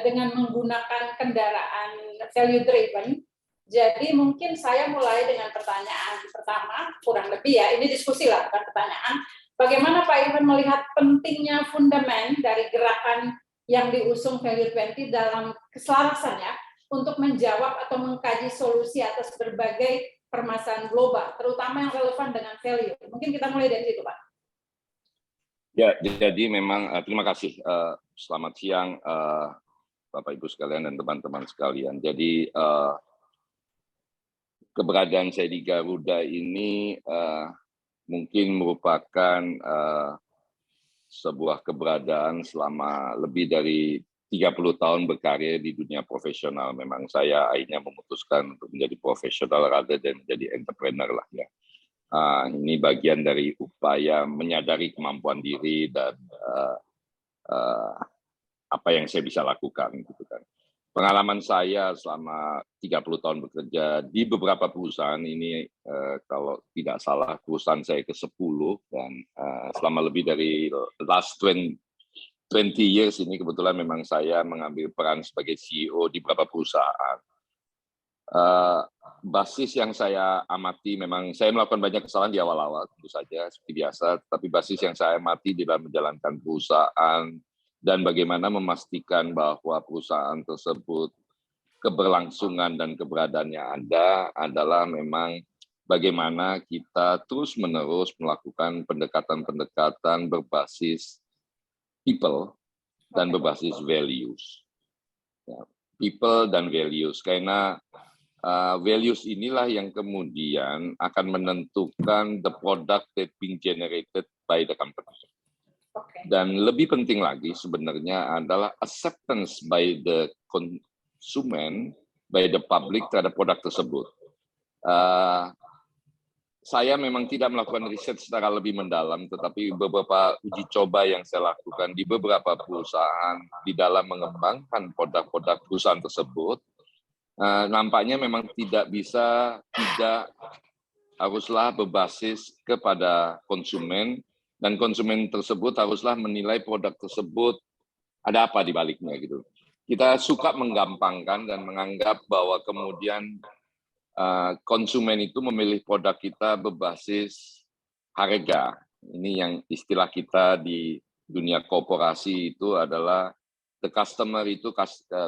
dengan menggunakan kendaraan value driven. Jadi mungkin saya mulai dengan pertanyaan pertama, kurang lebih ya, ini diskusi lah bukan pertanyaan. Bagaimana Pak Irfan melihat pentingnya fundament dari gerakan yang diusung Value 20 dalam keselarasannya untuk menjawab atau mengkaji solusi atas berbagai permasalahan global, terutama yang relevan dengan value. Mungkin kita mulai dari situ, Pak. Ya, jadi memang terima kasih. Selamat siang Bapak Ibu sekalian dan teman-teman sekalian. Jadi keberadaan saya di Garuda ini mungkin merupakan sebuah keberadaan selama lebih dari 30 tahun berkarir di dunia profesional. Memang saya akhirnya memutuskan untuk menjadi profesional rather than menjadi entrepreneur lah ya. Ini bagian dari upaya menyadari kemampuan diri dan apa yang saya bisa lakukan gitu kan. Pengalaman saya selama 30 tahun bekerja di beberapa perusahaan ini, kalau tidak salah perusahaan saya ke-10 dan selama lebih dari last 20 years ini kebetulan memang saya mengambil peran sebagai CEO di beberapa perusahaan. Basis yang saya amati, memang saya melakukan banyak kesalahan di awal-awal tentu saja seperti biasa, tapi basis yang saya amati di dalam menjalankan perusahaan dan bagaimana memastikan bahwa perusahaan tersebut keberlangsungan dan keberadaannya ada adalah memang bagaimana kita terus-menerus melakukan pendekatan-pendekatan berbasis people dan berbasis values. Ya, people dan values, karena values inilah yang kemudian akan menentukan the product that being generated by the company. Dan lebih penting lagi sebenarnya adalah acceptance by the consumer, by the public terhadap produk tersebut. Saya memang tidak melakukan riset secara lebih mendalam, tetapi beberapa uji coba yang saya lakukan di beberapa perusahaan di dalam mengembangkan produk-produk perusahaan tersebut, nampaknya memang tidak haruslah berbasis kepada konsumen, dan konsumen tersebut haruslah menilai produk tersebut ada apa di baliknya gitu. Kita suka menggampangkan dan menganggap bahwa kemudian konsumen itu memilih produk kita berbasis harga. Ini yang istilah kita di dunia korporasi itu adalah the customer itu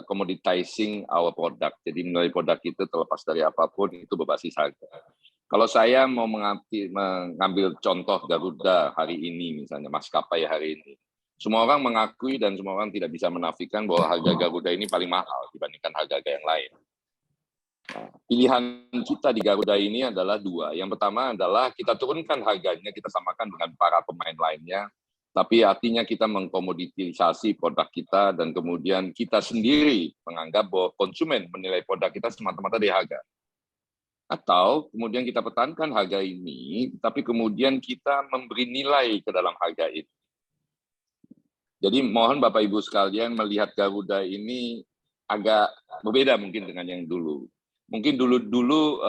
commoditizing our product. Jadi menilai produk itu terlepas dari apapun itu berbasis harga. Kalau saya mau mengambil contoh Garuda hari ini misalnya, maskapai hari ini. Semua orang mengakui dan semua orang tidak bisa menafikan bahwa harga Garuda ini paling mahal dibandingkan harga-harga yang lain. Nah, pilihan kita di Garuda ini adalah dua. Yang pertama adalah kita turunkan harganya, kita samakan dengan para pemain lainnya. Tapi artinya kita mengkomoditisasi produk kita dan kemudian kita sendiri menganggap bahwa konsumen menilai produk kita semata-mata dari harga. Atau kemudian kita pertahankan harga ini, tapi kemudian kita memberi nilai ke dalam harga itu. Jadi mohon Bapak Ibu sekalian melihat Garuda ini agak berbeda mungkin dengan yang dulu. Mungkin dulu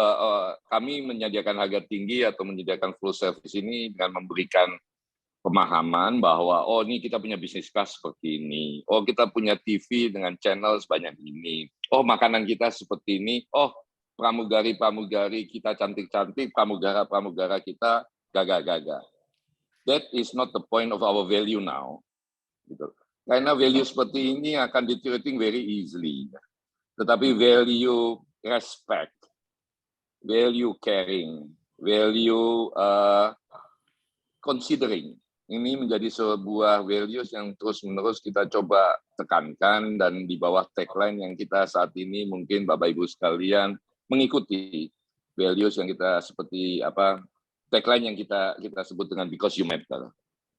kami menyediakan harga tinggi atau menyediakan full service ini dengan memberikan pemahaman bahwa oh ini kita punya bisnis kelas seperti ini, oh kita punya TV dengan channel sebanyak ini, oh makanan kita seperti ini, oh pramugari kita cantik-cantik, pramugara kita gagah-gagah. That is not the point of our value now. Gitu. Karena value seperti ini akan deteriorating very easily. Tetapi value respect, value caring, value considering, ini menjadi sebuah values yang terus-menerus kita coba tekankan dan di bawah tagline yang kita saat ini mungkin Bapak Ibu sekalian mengikuti values yang kita seperti apa tagline yang kita sebut dengan because you matter.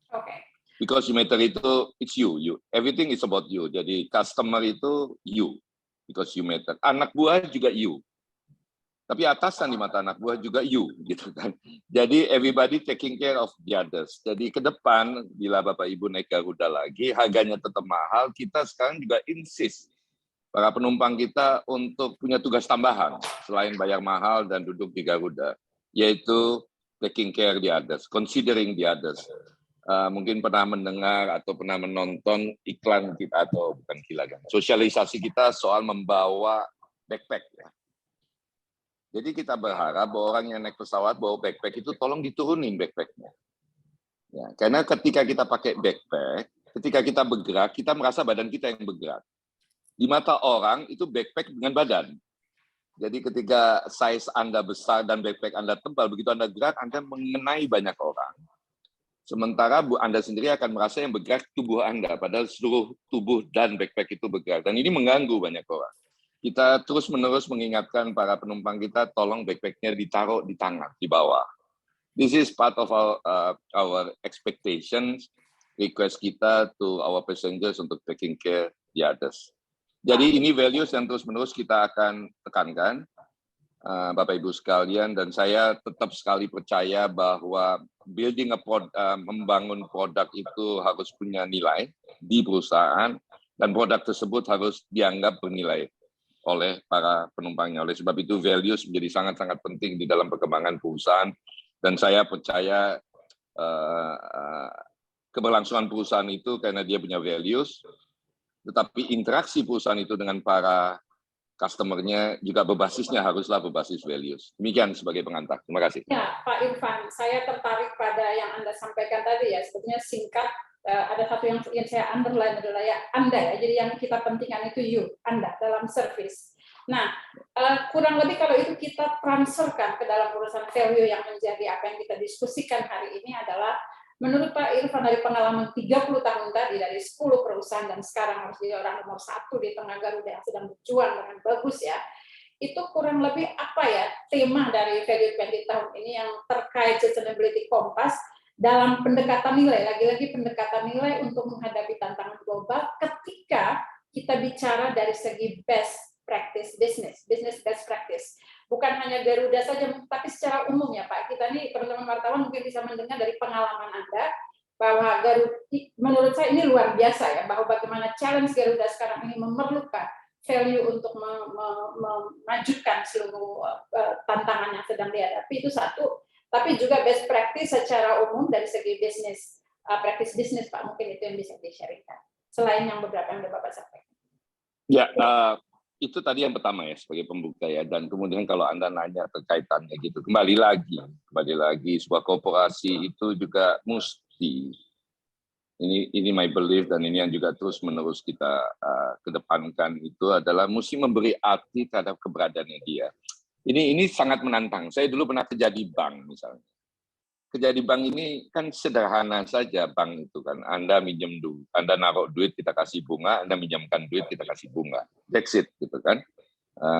Oke. Because you matter itu it's you. Everything is about you. Jadi customer itu you. Because you matter. Anak buah juga you. Tapi atasan di mata anak buah juga you, gitu kan. Jadi everybody taking care of the others. Jadi ke depan, bila Bapak Ibu naik Garuda lagi, harganya tetap mahal, kita sekarang juga insist para penumpang kita untuk punya tugas tambahan, selain bayar mahal dan duduk di Garuda, yaitu taking care the others, considering the others. Mungkin pernah mendengar atau pernah menonton iklan kita, atau bukan iklan, sosialisasi kita soal membawa backpack, ya. Jadi kita berharap bahwa orang yang naik pesawat bawa backpack itu tolong diturunin backpacknya. Ya, karena ketika kita pakai backpack, ketika kita bergerak, kita merasa badan kita yang bergerak. Di mata orang itu backpack dengan badan. Jadi ketika size Anda besar dan backpack Anda tebal, begitu Anda gerak, Anda mengenai banyak orang. Sementara Anda sendiri akan merasa yang bergerak tubuh Anda, padahal seluruh tubuh dan backpack itu bergerak. Dan ini mengganggu banyak orang. Kita terus-menerus mengingatkan para penumpang kita, tolong backpacknya ditaruh di tangan, di bawah. This is part of our expectations, request kita to our passengers untuk taking care the others. Jadi ini values yang terus-menerus kita akan tekankan, Bapak Ibu sekalian, dan saya tetap sekali percaya bahwa membangun produk itu harus punya nilai di perusahaan, dan produk tersebut harus dianggap bernilai oleh para penumpangnya. Oleh sebab itu values menjadi sangat-sangat penting di dalam perkembangan perusahaan, dan saya percaya keberlangsungan perusahaan itu karena dia punya values, tetapi interaksi perusahaan itu dengan para customer-nya juga berbasisnya haruslah berbasis values. Demikian sebagai pengantar. Terima kasih. Ya, Pak Irfan, saya tertarik pada yang Anda sampaikan tadi ya, sebetulnya singkat. Ada satu yang saya underline adalah ya Anda ya, jadi yang kita pentingkan itu you, Anda dalam service. Nah, kurang lebih kalau itu kita transferkan ke dalam urusan value yang menjadi apa yang kita diskusikan hari ini adalah, menurut Pak Irfan dari pengalaman 30 tahun tadi, dari 10 perusahaan dan sekarang harus jadi orang nomor 1 di tengah Garuda yang sedang berjuang dengan bagus ya, itu kurang lebih apa ya tema dari Value 20 tahun ini yang terkait Sustainability Compass dalam pendekatan nilai, lagi-lagi pendekatan nilai untuk menghadapi tantangan global ketika kita bicara dari segi best practice business best practice. Bukan hanya Garuda saja, tapi secara umum ya Pak, kita nih teman-teman wartawan mungkin bisa mendengar dari pengalaman Anda, bahwa Garuda, menurut saya ini luar biasa ya, bahwa bagaimana challenge Garuda sekarang ini memerlukan value untuk memajukan seluruh tantangan yang sedang dihadapi, itu satu. Tapi juga best practice secara umum dari segi bisnis, practice bisnis Pak, mungkin itu yang bisa di-sharingkan. Selain yang beberapa yang sudah Bapak sampaikan. Ya, itu tadi yang pertama ya sebagai pembuka ya. Dan kemudian kalau Anda nanya terkaitannya gitu, kembali lagi sebuah korporasi itu juga mesti ini my belief dan ini yang juga terus menerus kita kedepankan itu adalah mesti memberi arti terhadap keberadaannya dia. Ini sangat menantang. Saya dulu pernah kerja di bank misalnya. Kerja di bank ini kan sederhana saja bank itu kan. Anda minjem duit, Anda naruh duit kita kasih bunga, Anda minjamkan duit kita kasih bunga. That's it gitu kan.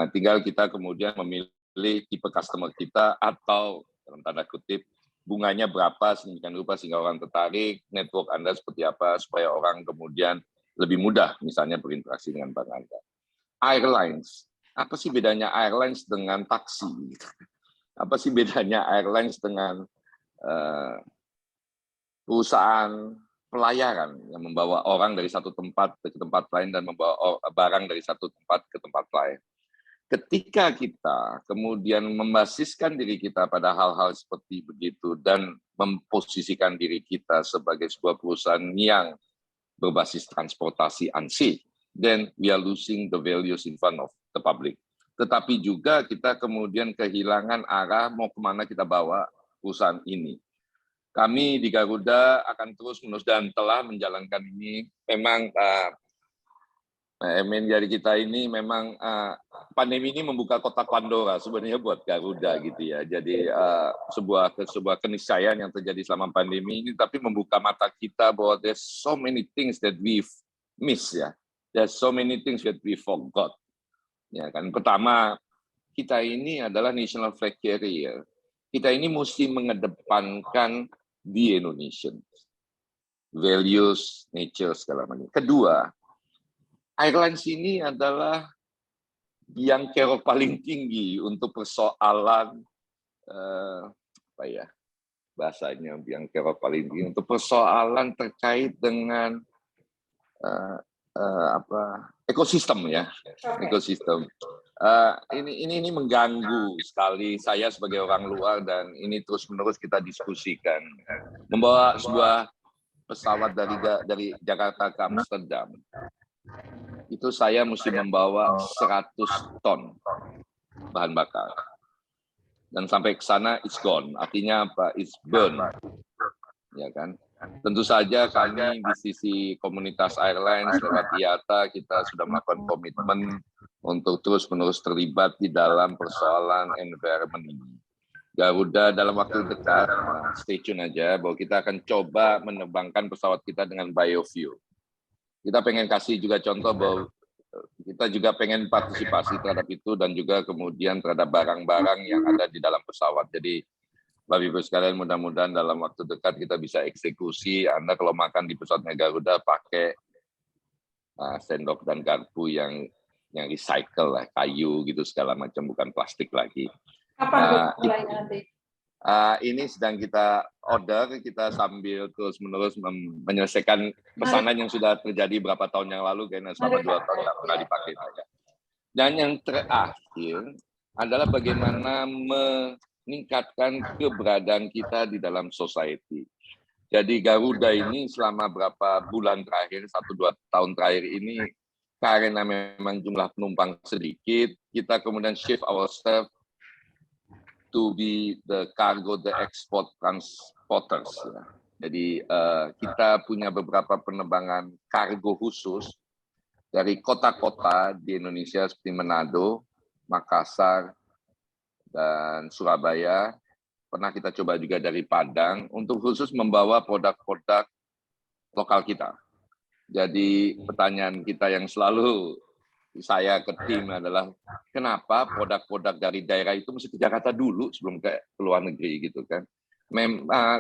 Tinggal kita kemudian memilih tipe customer kita atau dalam tanda kutip bunganya berapa sedemikian rupa sehingga orang tertarik, network Anda seperti apa supaya orang kemudian lebih mudah misalnya berinteraksi dengan bank Anda. Airlines, apa sih bedanya airlines dengan taksi? Apa sih bedanya airlines dengan perusahaan pelayaran yang membawa orang dari satu tempat ke tempat lain dan membawa barang dari satu tempat ke tempat lain? Ketika kita kemudian membasiskan diri kita pada hal-hal seperti begitu dan memposisikan diri kita sebagai sebuah perusahaan yang berbasis transportasi ansih, then we are losing the values in front of the public. Tetapi juga kita kemudian kehilangan arah mau kemana kita bawa perusahaan ini. Kami di Garuda akan terus menerus dan telah menjalankan ini. Memang dari kita ini memang pandemi ini membuka kotak Pandora sebenarnya buat Garuda gitu ya. Jadi sebuah keniscayaan yang terjadi selama pandemi ini, tapi membuka mata kita bahwa there's so many things that we've missed ya. There's so many things that we forgot. Ya kan. Pertama, kita ini adalah national flag carrier. Kita ini mesti mengedepankan the Indonesian values, nature segala macam. Kedua, airlines ini adalah yang care paling tinggi untuk persoalan apa ya bahasanya, yang care paling tinggi untuk persoalan terkait dengan ekosistem ya, ekosistem. Ini mengganggu sekali saya sebagai orang luar dan ini terus-menerus kita diskusikan. Membawa sebuah pesawat dari Jakarta ke Amsterdam, itu saya mesti membawa 100 ton bahan bakar. Dan sampai ke sana it's gone, artinya apa? It's burn. Ya kan? Tentu saja kami di sisi komunitas airlines lewat IATA kita sudah melakukan komitmen untuk terus-menerus terlibat di dalam persoalan environment ini. Garuda dalam waktu dekat, stay tune aja, bahwa kita akan coba menerbangkan pesawat kita dengan biofuel. Kita pengen kasih juga contoh bahwa kita juga pengen partisipasi terhadap itu dan juga kemudian terhadap barang-barang yang ada di dalam pesawat. Jadi Bapak Ibu sekalian, mudah-mudahan dalam waktu dekat kita bisa eksekusi. Anda kalau makan di pesawatnya Garuda pakai sendok dan garpu yang recycle lah, kayu gitu segala macam, bukan plastik lagi. Kapan mulainya nanti? Ini sedang kita order, kita sambil terus-menerus menyelesaikan pesanan yang sudah terjadi berapa tahun yang lalu, karena selama 2 tahun tidak pernah dipakai saja. Dan yang terakhir adalah bagaimana meningkatkan keberadaan kita di dalam society. Jadi Garuda ini selama berapa bulan terakhir, 1-2 tahun terakhir ini, karena memang jumlah penumpang sedikit, kita kemudian shift ourselves to be the cargo, the export transporters. Jadi kita punya beberapa penerbangan kargo khusus dari kota-kota di Indonesia seperti Manado, Makassar, dan Surabaya. Pernah kita coba juga dari Padang untuk khusus membawa produk-produk lokal kita. Jadi pertanyaan kita yang selalu saya ke tim adalah kenapa produk-produk dari daerah itu mesti ke Jakarta dulu sebelum ke luar negeri gitu kan.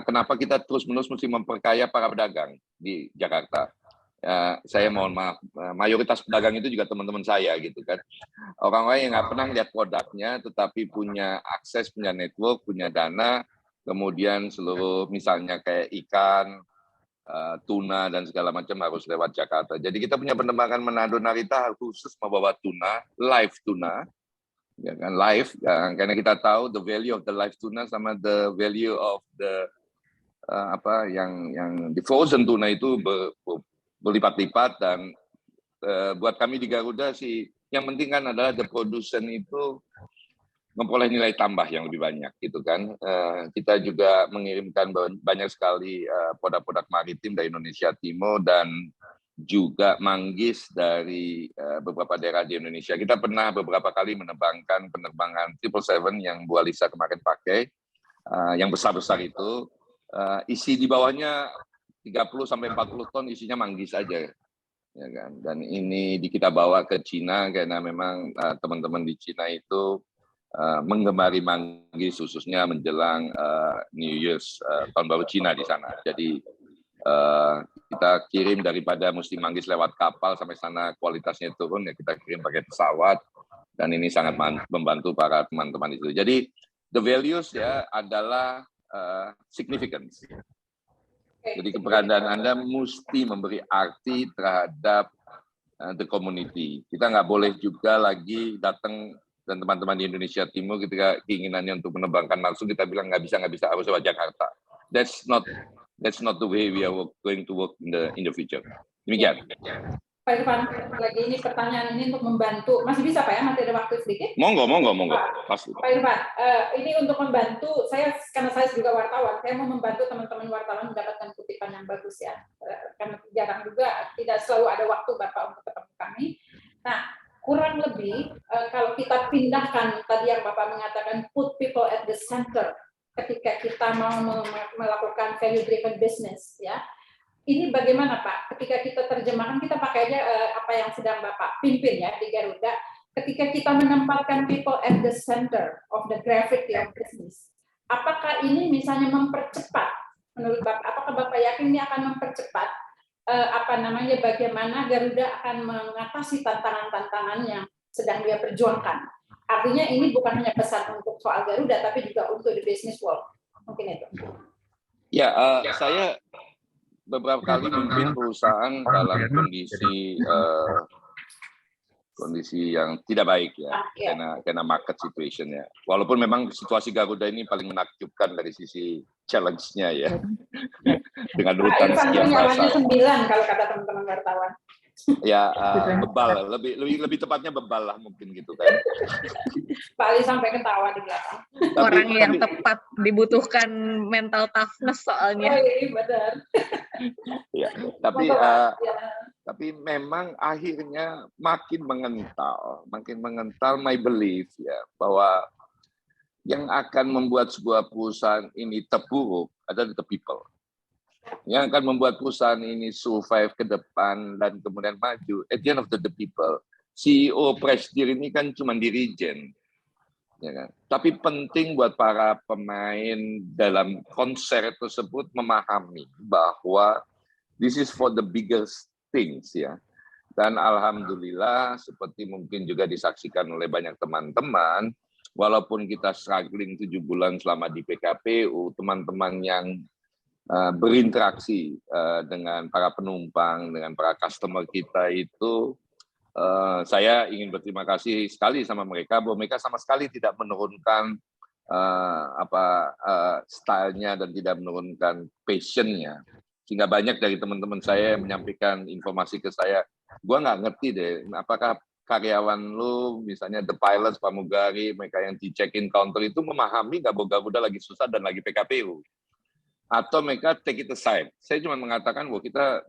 Kenapa kita terus-menerus mesti memperkaya para pedagang di Jakarta? Saya mohon maaf, mayoritas pedagang itu juga teman-teman saya gitu kan. Orang-orang yang nggak pernah lihat produknya tetapi punya akses, punya network, punya dana, kemudian seluruh misalnya kayak ikan, tuna dan segala macam harus lewat Jakarta. Jadi kita punya penerbangan Manado Narita khusus membawa tuna, live tuna, ya kan, live, karena kita tahu the value of the live tuna sama the value of the yang di frozen tuna itu berlipat-lipat. Dan buat kami di Garuda sih yang penting kan adalah the production itu memperoleh nilai tambah yang lebih banyak gitu kan. Kita juga mengirimkan banyak sekali produk-produk maritim dari Indonesia Timur dan juga manggis dari beberapa daerah di Indonesia. Kita pernah beberapa kali menerbangkan penerbangan 777 yang Bu Alisa kemarin pakai, yang besar-besar itu, isi di bawahnya 30-40 ton isinya manggis aja. Ya kan? Dan ini kita bawa ke Cina karena memang teman-teman di Cina itu menggemari manggis khususnya menjelang New Year's, tahun baru Cina di sana. Jadi kita kirim daripada mesti manggis lewat kapal sampai sana kualitasnya turun, ya kita kirim pakai pesawat, dan ini sangat membantu para teman-teman itu. Jadi the values ya adalah significance. Jadi keberadaan Anda mesti memberi arti terhadap the community. Kita nggak boleh juga lagi datang dan teman-teman di Indonesia Timur ketika keinginannya untuk menerbangkan langsung kita bilang nggak bisa harus lewat Jakarta. That's not the way we are going to work in the future. Demikian. Pak Irfan, lagi ini pertanyaan ini untuk membantu. Masih bisa Pak ya? Masih ada waktu sedikit? Monggo. Pasti. Pak Irfan, ini untuk membantu saya, karena saya juga wartawan, saya mau membantu teman-teman wartawan mendapatkan kutipan yang bagus ya. Karena jarang juga, tidak selalu ada waktu Bapak untuk ketemu kami. Nah, kurang lebih kalau kita pindahkan tadi yang Bapak mengatakan put people at the center ketika kita mau melakukan value driven business ya. Ini bagaimana Pak? Ketika kita terjemahkan, kita pakai aja apa yang sedang Bapak pimpin ya di Garuda. Ketika kita menempatkan people at the center of the gravity of business, apakah ini misalnya mempercepat menurut Bapak? Apakah Bapak yakin ini akan mempercepat bagaimana Garuda akan mengatasi tantangan-tantangan yang sedang dia perjuangkan? Artinya ini bukan hanya pesan untuk soal Garuda, tapi juga untuk the business world. Mungkin itu. Ya, saya beberapa kali memimpin perusahaan dalam kondisi yang tidak baik ya, karena market situation ya. Walaupun memang situasi Garuda ini paling menakjubkan dari sisi challenge-nya ya, dengan utang sekian besar. 9 kalau kata teman-teman wartawan. Ya, bebal, lebih tepatnya bebal lah mungkin gitu kan. Pak Ali sampai ketawa di belakang. Orang yang tepat dibutuhkan mental toughness soalnya. Oh iya, benar. Ya, tapi memang akhirnya makin mengental my belief ya, bahwa yang akan membuat sebuah perusahaan ini terpuruk adalah the people. Yang akan membuat perusahaan ini survive ke depan dan kemudian maju, at the end of the people. CEO presidir ini kan cuma dirijen, ya kan? Tapi penting buat para pemain dalam konser tersebut memahami bahwa this is for the biggest things ya. Dan alhamdulillah seperti mungkin juga disaksikan oleh banyak teman-teman, walaupun kita struggling 7 bulan selama di PKPU, teman-teman yang berinteraksi dengan para penumpang, dengan para customer kita itu, saya ingin berterima kasih sekali sama mereka, bahwa mereka sama sekali tidak menurunkan stylenya dan tidak menurunkan passionnya. Sehingga banyak dari teman-teman saya yang menyampaikan informasi ke saya, gua nggak ngerti deh, apakah karyawan lu, misalnya the pilots, pramugari, mereka yang di check-in counter itu memahami nggak bahwa Garuda lagi susah dan lagi PKPU. Atau mereka take it aside. Saya cuma mengatakan bahwa kita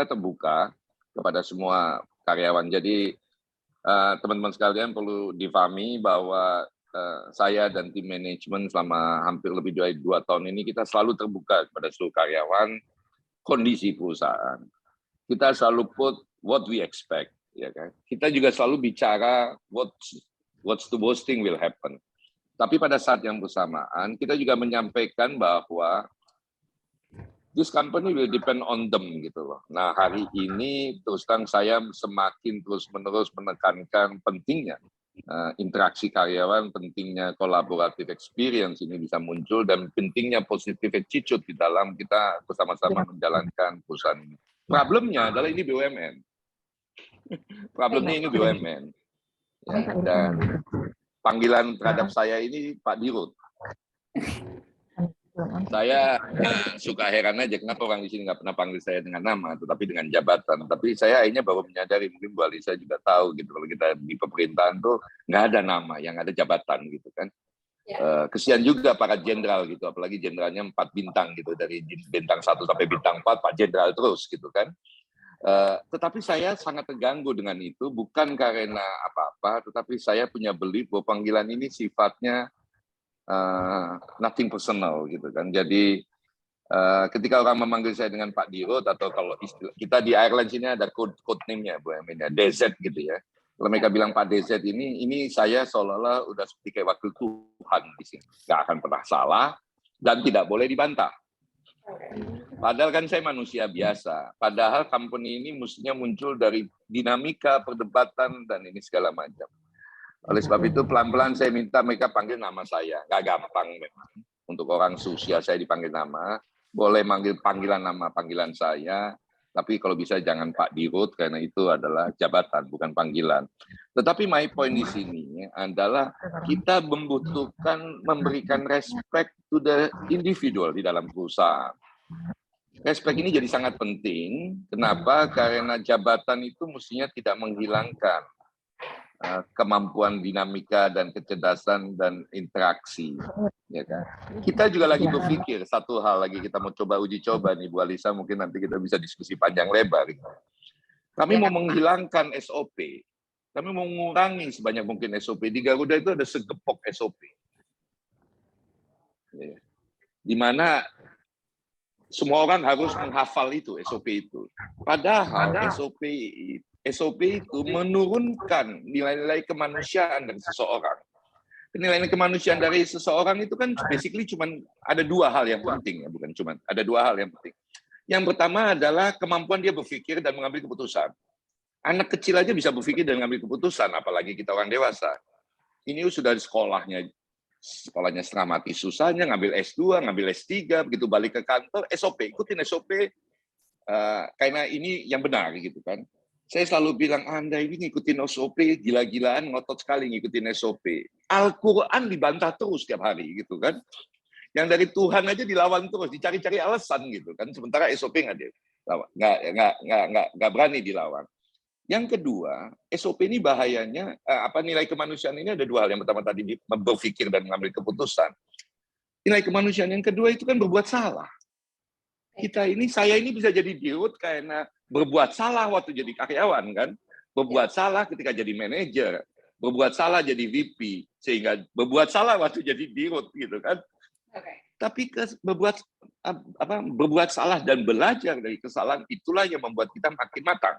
terbuka kepada semua karyawan. Jadi teman-teman sekalian perlu difahami bahwa saya dan tim manajemen selama hampir lebih dari 2 tahun ini kita selalu terbuka kepada seluruh karyawan, kondisi perusahaan. Kita selalu put what we expect, ya kan. Kita juga selalu bicara what's the worst thing will happen. Tapi pada saat yang bersamaan kita juga menyampaikan bahwa this company will depend on them gitu loh. Nah, hari ini terus terang saya semakin terus-menerus menekankan pentingnya interaksi karyawan, pentingnya collaborative experience ini bisa muncul, dan pentingnya positive attitude di dalam kita bersama-sama menjalankan perusahaan ini. Problemnya adalah ini BUMN. Problemnya ini BUMN. Ya, dan panggilan terhadap saya ini Pak Dirut. Saya suka heran aja kenapa orang di sini nggak pernah panggil saya dengan nama, tetapi dengan jabatan. Tapi saya akhirnya baru menyadari, mungkin Bu Alisa juga tahu gitu, kalau kita di pemerintahan tuh nggak ada nama, yang ada jabatan gitu kan. Kesian juga para jenderal gitu, apalagi jenderalnya 4 bintang gitu, dari bintang 1 sampai bintang 4 Pak Jenderal terus gitu kan. Tetapi saya sangat terganggu dengan itu, bukan karena apa-apa, tetapi saya punya belief bahwa panggilan ini sifatnya nothing personal gitu kan. Jadi ketika orang memanggil saya dengan Pak Dirut, atau kalau kita di Airlines ini ada code name-nya Bu Amin, DZ gitu ya. Kalau mereka bilang Pak DZ ini saya seolah-olah udah seperti kayak wakil Tuhan di sini. Nggak akan pernah salah dan tidak boleh dibantah. Padahal kan saya manusia biasa. Padahal company ini mestinya muncul dari dinamika, perdebatan, dan ini segala macam. Oleh sebab itu pelan-pelan saya minta mereka panggil nama saya. Nggak gampang memang. Untuk orang seusia saya dipanggil nama. Boleh manggil panggilan nama, panggilan saya. Tapi kalau bisa jangan Pak Dirut, karena itu adalah jabatan, bukan panggilan. Tetapi my point di sini adalah kita membutuhkan memberikan respect to the individual di dalam perusahaan. Respect ini jadi sangat penting. Kenapa? Karena jabatan itu mestinya tidak menghilangkan kemampuan dinamika dan kecerdasan dan interaksi, ya kan? Kita juga lagi berpikir satu hal lagi, kita mau coba uji coba nih Bu Alisa, mungkin nanti kita bisa diskusi panjang lebar. Kami mau menghilangkan SOP, kami mau mengurangi sebanyak mungkin SOP. Di Garuda itu ada segepok SOP, di mana semua orang harus menghafal itu SOP itu. Padahal SOP itu menurunkan nilai-nilai kemanusiaan dari seseorang. Nilai-nilai kemanusiaan dari seseorang itu kan basically cuma ada 2 hal yang penting, ya, bukan cuma ada 2 hal yang penting. Yang pertama adalah kemampuan dia berpikir dan mengambil keputusan. Anak kecil aja bisa berpikir dan mengambil keputusan, apalagi kita orang dewasa. Ini sudah di sekolahnya setengah mati susahnya, ngambil S2, ngambil S3, begitu balik ke kantor, SOP, ikutin SOP, karena ini yang benar gitu kan. Saya selalu bilang, Anda ini ngikutin SOP, gila-gilaan, ngotot sekali ngikutin SOP. Al-Quran dibantah terus setiap hari gitu kan. Yang dari Tuhan aja dilawan terus, dicari-cari alasan gitu kan. Sementara SOP nggak berani dilawan. Yang kedua, SOP ini bahayanya, nilai kemanusiaan ini ada 2 hal. Yang pertama tadi berpikir dan mengambil keputusan. Nilai kemanusiaan yang kedua itu kan berbuat salah. Saya ini bisa jadi dirut karena berbuat salah waktu jadi karyawan kan, berbuat salah ketika jadi manajer, berbuat salah jadi VP, sehingga berbuat salah waktu jadi dirut gitu kan. Tapi berbuat salah dan belajar dari kesalahan itulah yang membuat kita makin matang.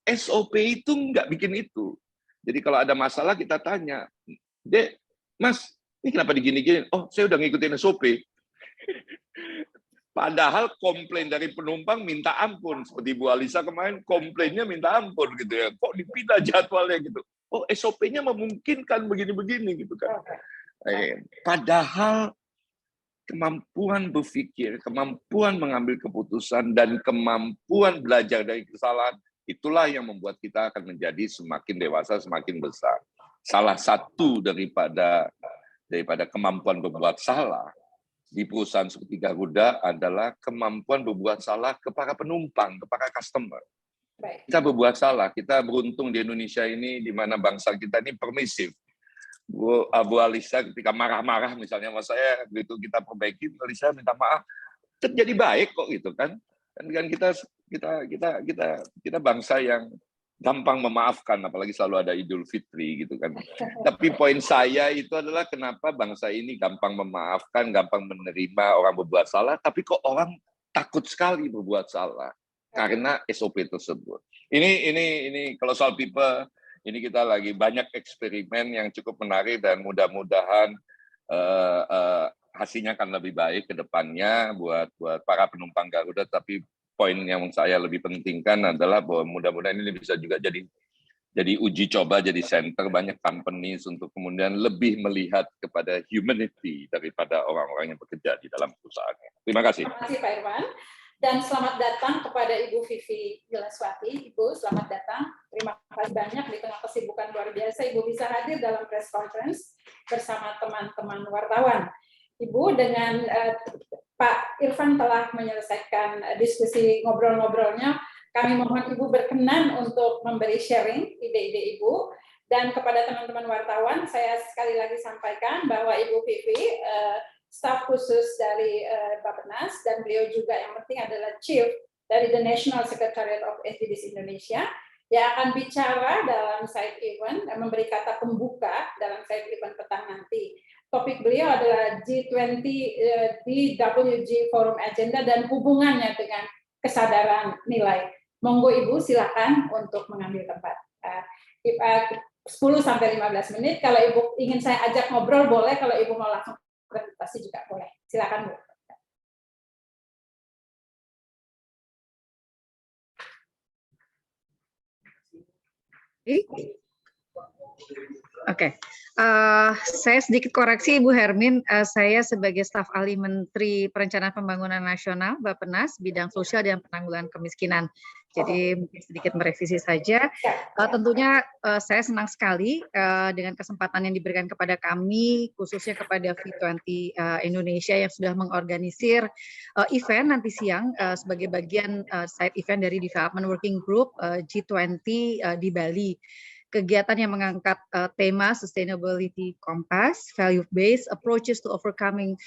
SOP itu nggak bikin itu. Jadi kalau ada masalah kita tanya, Dek, Mas, ini kenapa digini-gini? Oh, saya udah ngikutin SOP. Padahal komplain dari penumpang minta ampun. Seperti Bu Alisa kemarin, komplainnya minta ampun gitu ya. Kok dipindah jadwalnya gitu. Oh, SOP-nya memungkinkan begini-begini gitu kan. Padahal kemampuan berpikir, kemampuan mengambil keputusan, dan kemampuan belajar dari kesalahan, itulah yang membuat kita akan menjadi semakin dewasa, semakin besar. Salah satu daripada kemampuan berbuat salah di perusahaan seperti Garuda adalah kemampuan berbuat salah ke para penumpang, ke para customer. Kita berbuat salah, kita beruntung di Indonesia ini, di mana bangsa kita ini permisif. Bu Alisa ketika marah-marah misalnya sama saya, begitu kita perbaiki, Bu Alisa minta maaf, terjadi baik kok gitu kan. Dan kita bangsa yang gampang memaafkan, apalagi selalu ada Idul Fitri gitu kan. Tapi poin saya itu adalah kenapa bangsa ini gampang memaafkan, gampang menerima orang berbuat salah, tapi kok orang takut sekali berbuat salah karena SOP tersebut. Ini kalau soal people, ini kita lagi banyak eksperimen yang cukup menarik dan mudah-mudahan hasilnya akan lebih baik ke depannya buat para penumpang Garuda. Tapi poin yang saya lebih pentingkan adalah bahwa mudah-mudahan ini bisa juga jadi uji coba, jadi center banyak companies untuk kemudian lebih melihat kepada humanity daripada orang-orang yang bekerja di dalam perusahaannya. Terima kasih. Terima kasih Pak Irwan. Dan selamat datang kepada Ibu Vivi Wilaswati. Ibu, selamat datang. Terima kasih banyak di tengah kesibukan luar biasa Ibu bisa hadir dalam press conference bersama teman-teman wartawan. Ibu, dengan Pak Irfan telah menyelesaikan diskusi ngobrol-ngobrolnya. Kami mohon Ibu berkenan untuk memberi sharing ide-ide Ibu. Dan kepada teman-teman wartawan, saya sekali lagi sampaikan bahwa Ibu Vivi, staf khusus dari Bappenas, dan beliau juga yang penting adalah Chief dari The National Secretariat of SDGs Indonesia, yang akan bicara dalam side event, dan memberi kata pembuka dalam side event petang nanti. Topik beliau adalah G20 DWG Forum Agenda dan hubungannya dengan kesadaran nilai. Monggo Ibu silakan untuk mengambil tempat. 10-15 menit. Kalau Ibu ingin saya ajak ngobrol boleh, kalau Ibu mau langsung presentasi juga boleh. Silakan Bu. Oke, saya sedikit koreksi Ibu Hermin, saya sebagai staf ahli Menteri Perencanaan Pembangunan Nasional Bappenas bidang sosial dan penanggulangan kemiskinan. Jadi mungkin sedikit merevisi saja. Tentunya saya senang sekali dengan kesempatan yang diberikan kepada kami, khususnya kepada V20 Indonesia yang sudah mengorganisir event nanti siang sebagai bagian side event dari Development Working Group G20 di Bali. Kegiatan yang mengangkat tema Sustainability Compass, Value-Based Approaches to Overcoming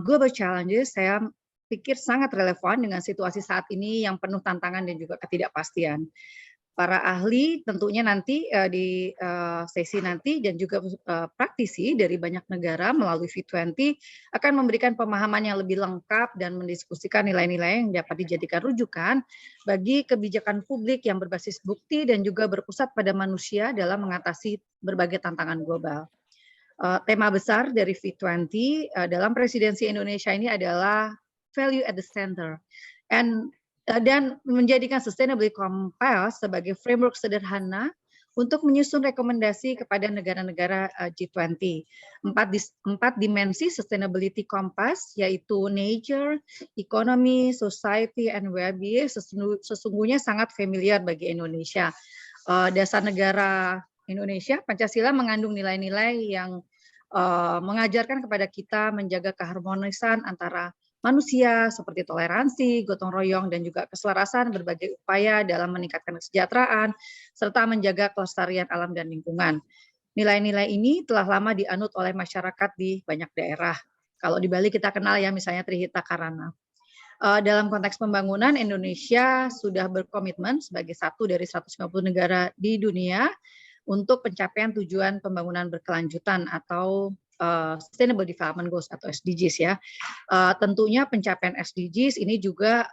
Global Challenges, saya pikir sangat relevan dengan situasi saat ini yang penuh tantangan dan juga ketidakpastian. Para ahli tentunya nanti di sesi nanti dan juga praktisi dari banyak negara melalui V20 akan memberikan pemahaman yang lebih lengkap dan mendiskusikan nilai-nilai yang dapat dijadikan rujukan bagi kebijakan publik yang berbasis bukti dan juga berpusat pada manusia dalam mengatasi berbagai tantangan global. Tema besar dari V20 dalam presidensi Indonesia ini adalah Value at the Center, dan menjadikan Sustainability Compass sebagai framework sederhana untuk menyusun rekomendasi kepada negara-negara G20. Empat dimensi Sustainability Compass yaitu nature, economy, society, and well-being sesungguhnya sangat familiar bagi Indonesia. Dasar negara Indonesia, Pancasila mengandung nilai-nilai yang mengajarkan kepada kita menjaga keharmonisan antara manusia seperti toleransi, gotong royong, dan juga keselarasan berbagai upaya dalam meningkatkan kesejahteraan, serta menjaga kelestarian alam dan lingkungan. Nilai-nilai ini telah lama dianut oleh masyarakat di banyak daerah. Kalau di Bali kita kenal ya misalnya Trihita Karana. Dalam konteks pembangunan, Indonesia sudah berkomitmen sebagai satu dari 150 negara di dunia untuk pencapaian tujuan pembangunan berkelanjutan atau Sustainable Development Goals atau SDGs ya. Tentunya pencapaian SDGs ini juga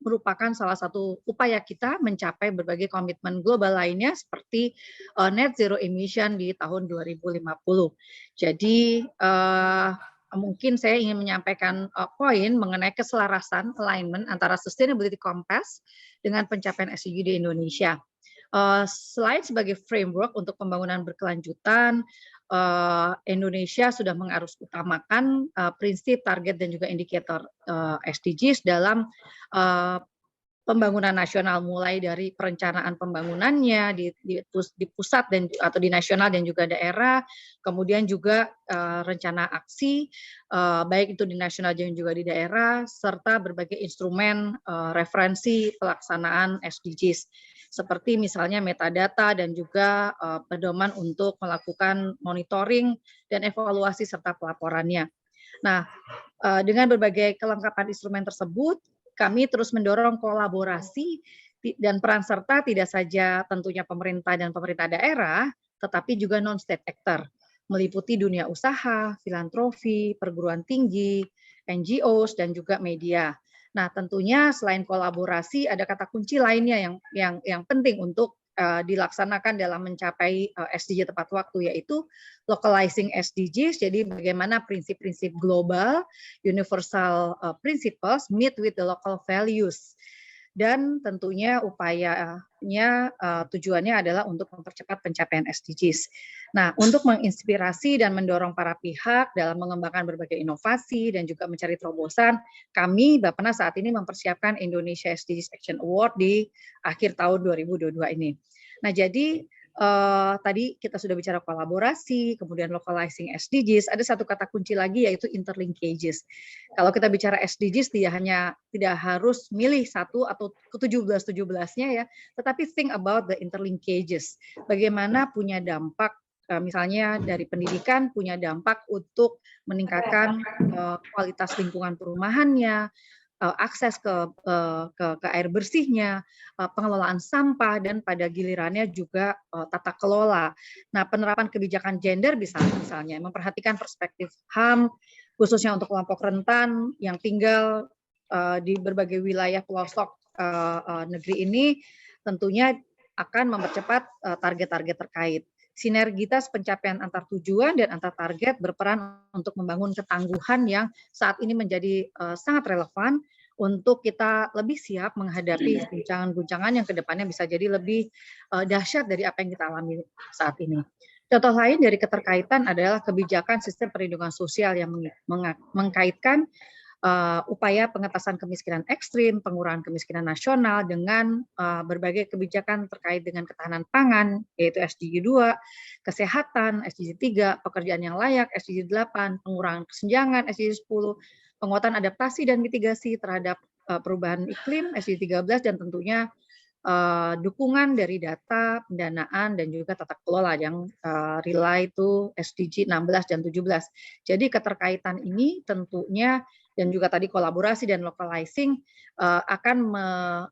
merupakan salah satu upaya kita mencapai berbagai komitmen global lainnya seperti net zero emission di tahun 2050. Jadi mungkin saya ingin menyampaikan poin mengenai keselarasan alignment antara Sustainability Compass dengan pencapaian SDG di Indonesia. Selain sebagai framework untuk pembangunan berkelanjutan, Indonesia sudah mengarusutamakan prinsip, target, dan juga indikator SDGs dalam pembangunan nasional, mulai dari perencanaan pembangunannya di pusat dan atau di nasional dan juga daerah, kemudian juga rencana aksi baik itu di nasional dan juga di daerah, serta berbagai instrumen referensi pelaksanaan SDGs. Seperti misalnya metadata dan juga pedoman untuk melakukan monitoring dan evaluasi serta pelaporannya. Nah, dengan berbagai kelengkapan instrumen tersebut, kami terus mendorong kolaborasi dan peran serta tidak saja tentunya pemerintah dan pemerintah daerah, tetapi juga non-state actor, meliputi dunia usaha, filantropi, perguruan tinggi, NGOs, dan juga media. Nah, tentunya selain kolaborasi ada kata kunci lainnya yang penting untuk dilaksanakan dalam mencapai SDG tepat waktu, yaitu localizing SDGs. Jadi bagaimana prinsip-prinsip global, universal principles meet with the local values. Dan tentunya upayanya tujuannya adalah untuk mempercepat pencapaian SDGs. Nah, untuk menginspirasi dan mendorong para pihak dalam mengembangkan berbagai inovasi dan juga mencari terobosan, kami Bappenas saat ini mempersiapkan Indonesia SDGs Action Award di akhir tahun 2022 ini. Nah, jadi Tadi kita sudah bicara kolaborasi, kemudian localizing SDGs, ada satu kata kunci lagi yaitu interlinkages. Kalau kita bicara SDGs tidak harus milih satu atau ke-17-17-nya ya, tetapi think about the interlinkages. Bagaimana punya dampak, misalnya dari pendidikan punya dampak untuk meningkatkan kualitas lingkungan perumahannya, akses ke air bersihnya, pengelolaan sampah, dan pada gilirannya juga tata kelola. Nah, penerapan kebijakan gender misalnya memperhatikan perspektif HAM, khususnya untuk kelompok rentan yang tinggal di berbagai wilayah pelosok negeri ini, tentunya akan mempercepat target-target terkait. Sinergitas pencapaian antar tujuan dan antar target berperan untuk membangun ketangguhan yang saat ini menjadi sangat relevan untuk kita lebih siap menghadapi guncangan-guncangan yang kedepannya bisa jadi lebih dahsyat dari apa yang kita alami saat ini. Contoh lain dari keterkaitan adalah kebijakan sistem perlindungan sosial yang mengkaitkan upaya pengentasan kemiskinan ekstrim, pengurangan kemiskinan nasional dengan berbagai kebijakan terkait dengan ketahanan pangan, yaitu SDG 2, kesehatan, SDG 3, pekerjaan yang layak, SDG 8, pengurangan kesenjangan, SDG 10, penguatan adaptasi dan mitigasi terhadap perubahan iklim, SDG 13, dan tentunya dukungan dari data, pendanaan, dan juga tata kelola yang relay to SDG 16 dan 17. Jadi keterkaitan ini tentunya dan juga tadi kolaborasi dan localizing akan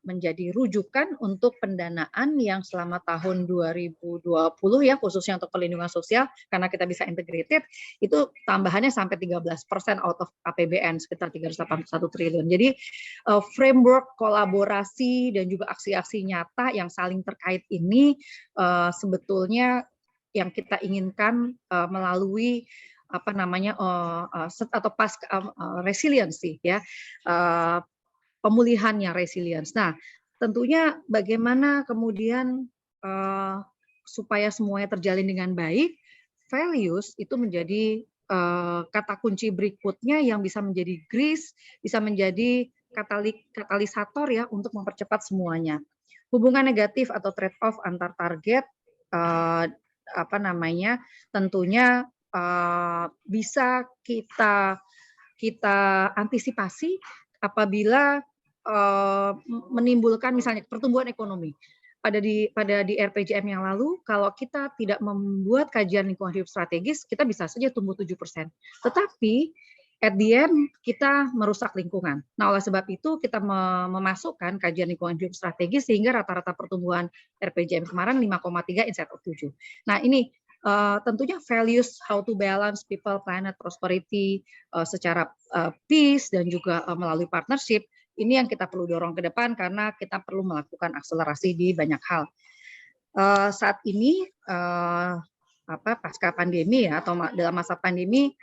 menjadi rujukan untuk pendanaan yang selama tahun 2020 ya, khususnya untuk perlindungan sosial, karena kita bisa integrated, itu tambahannya sampai 13% out of APBN, sekitar 381 triliun. Jadi framework kolaborasi dan juga aksi-aksi nyata yang saling terkait ini sebetulnya yang kita inginkan melalui atau resiliensi ya, pemulihan yang resilience. Nah, tentunya bagaimana kemudian supaya semuanya terjalin dengan baik, values itu menjadi kata kunci berikutnya yang bisa menjadi grease, bisa menjadi katalisator ya untuk mempercepat semuanya. Hubungan negatif atau trade-off antar target tentunya bisa kita antisipasi apabila menimbulkan misalnya pertumbuhan ekonomi. Pada di RPJM yang lalu, kalau kita tidak membuat kajian lingkungan hidup strategis, kita bisa saja tumbuh 7%. Tetapi at the end kita merusak lingkungan. Nah, oleh sebab itu kita memasukkan kajian lingkungan hidup strategis sehingga rata-rata pertumbuhan RPJM kemarin 5,3 instead of 7. Nah, ini tentunya values how to balance people, planet, prosperity secara peace dan juga melalui partnership, ini yang kita perlu dorong ke depan karena kita perlu melakukan akselerasi di banyak hal. Saat ini pasca pandemi ya, atau dalam masa pandemi,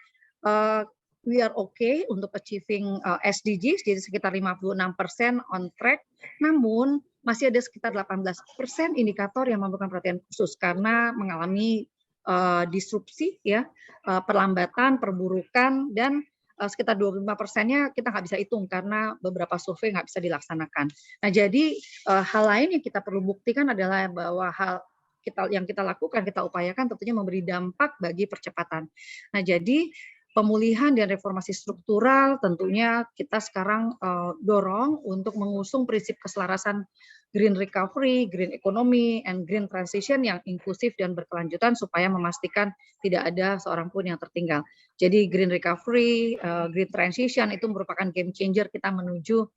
we are okay untuk achieving SDGs, jadi sekitar 56% on track, namun masih ada sekitar 18% indikator yang memerlukan perhatian khusus karena mengalami disrupsi ya, perlambatan, perburukan, dan sekitar 25%-nya kita nggak bisa hitung karena beberapa survei nggak bisa dilaksanakan. Nah, jadi hal lain yang kita perlu buktikan adalah bahwa yang kita lakukan, kita upayakan tentunya memberi dampak bagi percepatan. Nah, jadi pemulihan dan reformasi struktural tentunya kita sekarang dorong untuk mengusung prinsip keselarasan green recovery, green economy, and green transition yang inklusif dan berkelanjutan supaya memastikan tidak ada seorang pun yang tertinggal. Jadi green recovery, green transition itu merupakan game changer kita menuju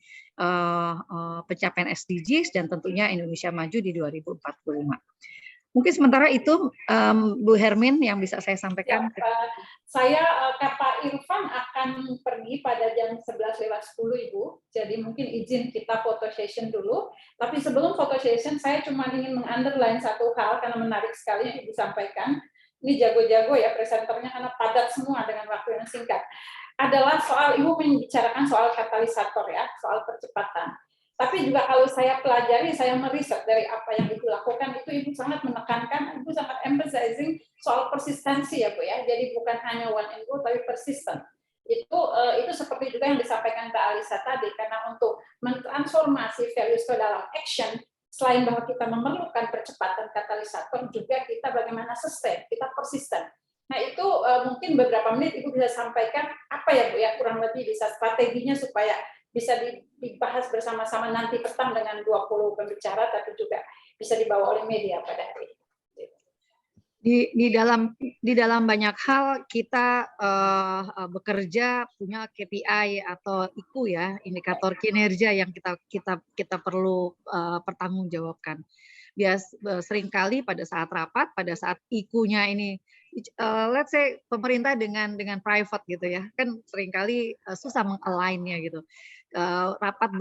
pencapaian SDGs dan tentunya Indonesia maju di 2045. Mungkin sementara itu Bu Hermin yang bisa saya sampaikan. Ya, saya Kak Irfan akan pergi pada jam 11:10 Ibu, jadi mungkin izin kita photo session dulu. Tapi sebelum photo session, saya cuma ingin meng-underline satu hal karena menarik sekali yang Ibu sampaikan. Ini jago-jago ya presenternya karena padat semua dengan waktu yang singkat. Adalah soal Ibu membicarakan soal katalisator ya, soal percepatan. Tapi juga kalau saya pelajari, saya meriset dari apa yang Ibu lakukan, itu Ibu sangat menekankan, Ibu sangat emphasizing soal persistensi ya Bu ya. Jadi bukan hanya one and go, tapi persistent. Itu seperti juga yang disampaikan Kak Alisa tadi, karena untuk mentransformasi values ke dalam action, selain bahwa kita memerlukan percepatan katalisator, juga kita bagaimana sustain, kita persisten. Nah itu mungkin beberapa menit Ibu bisa sampaikan apa ya Bu ya, kurang lebih bisa strateginya supaya bisa dibahas bersama-sama nanti petang dengan 20 pembicara, tapi juga bisa dibawa oleh media pada hari ini. Di dalam banyak hal kita bekerja punya KPI atau IKU ya, indikator kinerja yang kita perlu pertanggungjawabkan. Seringkali pada saat rapat, pada saat IKU-nya ini, let's say pemerintah dengan private gitu ya, kan seringkali susah meng-align-nya gitu. Rapat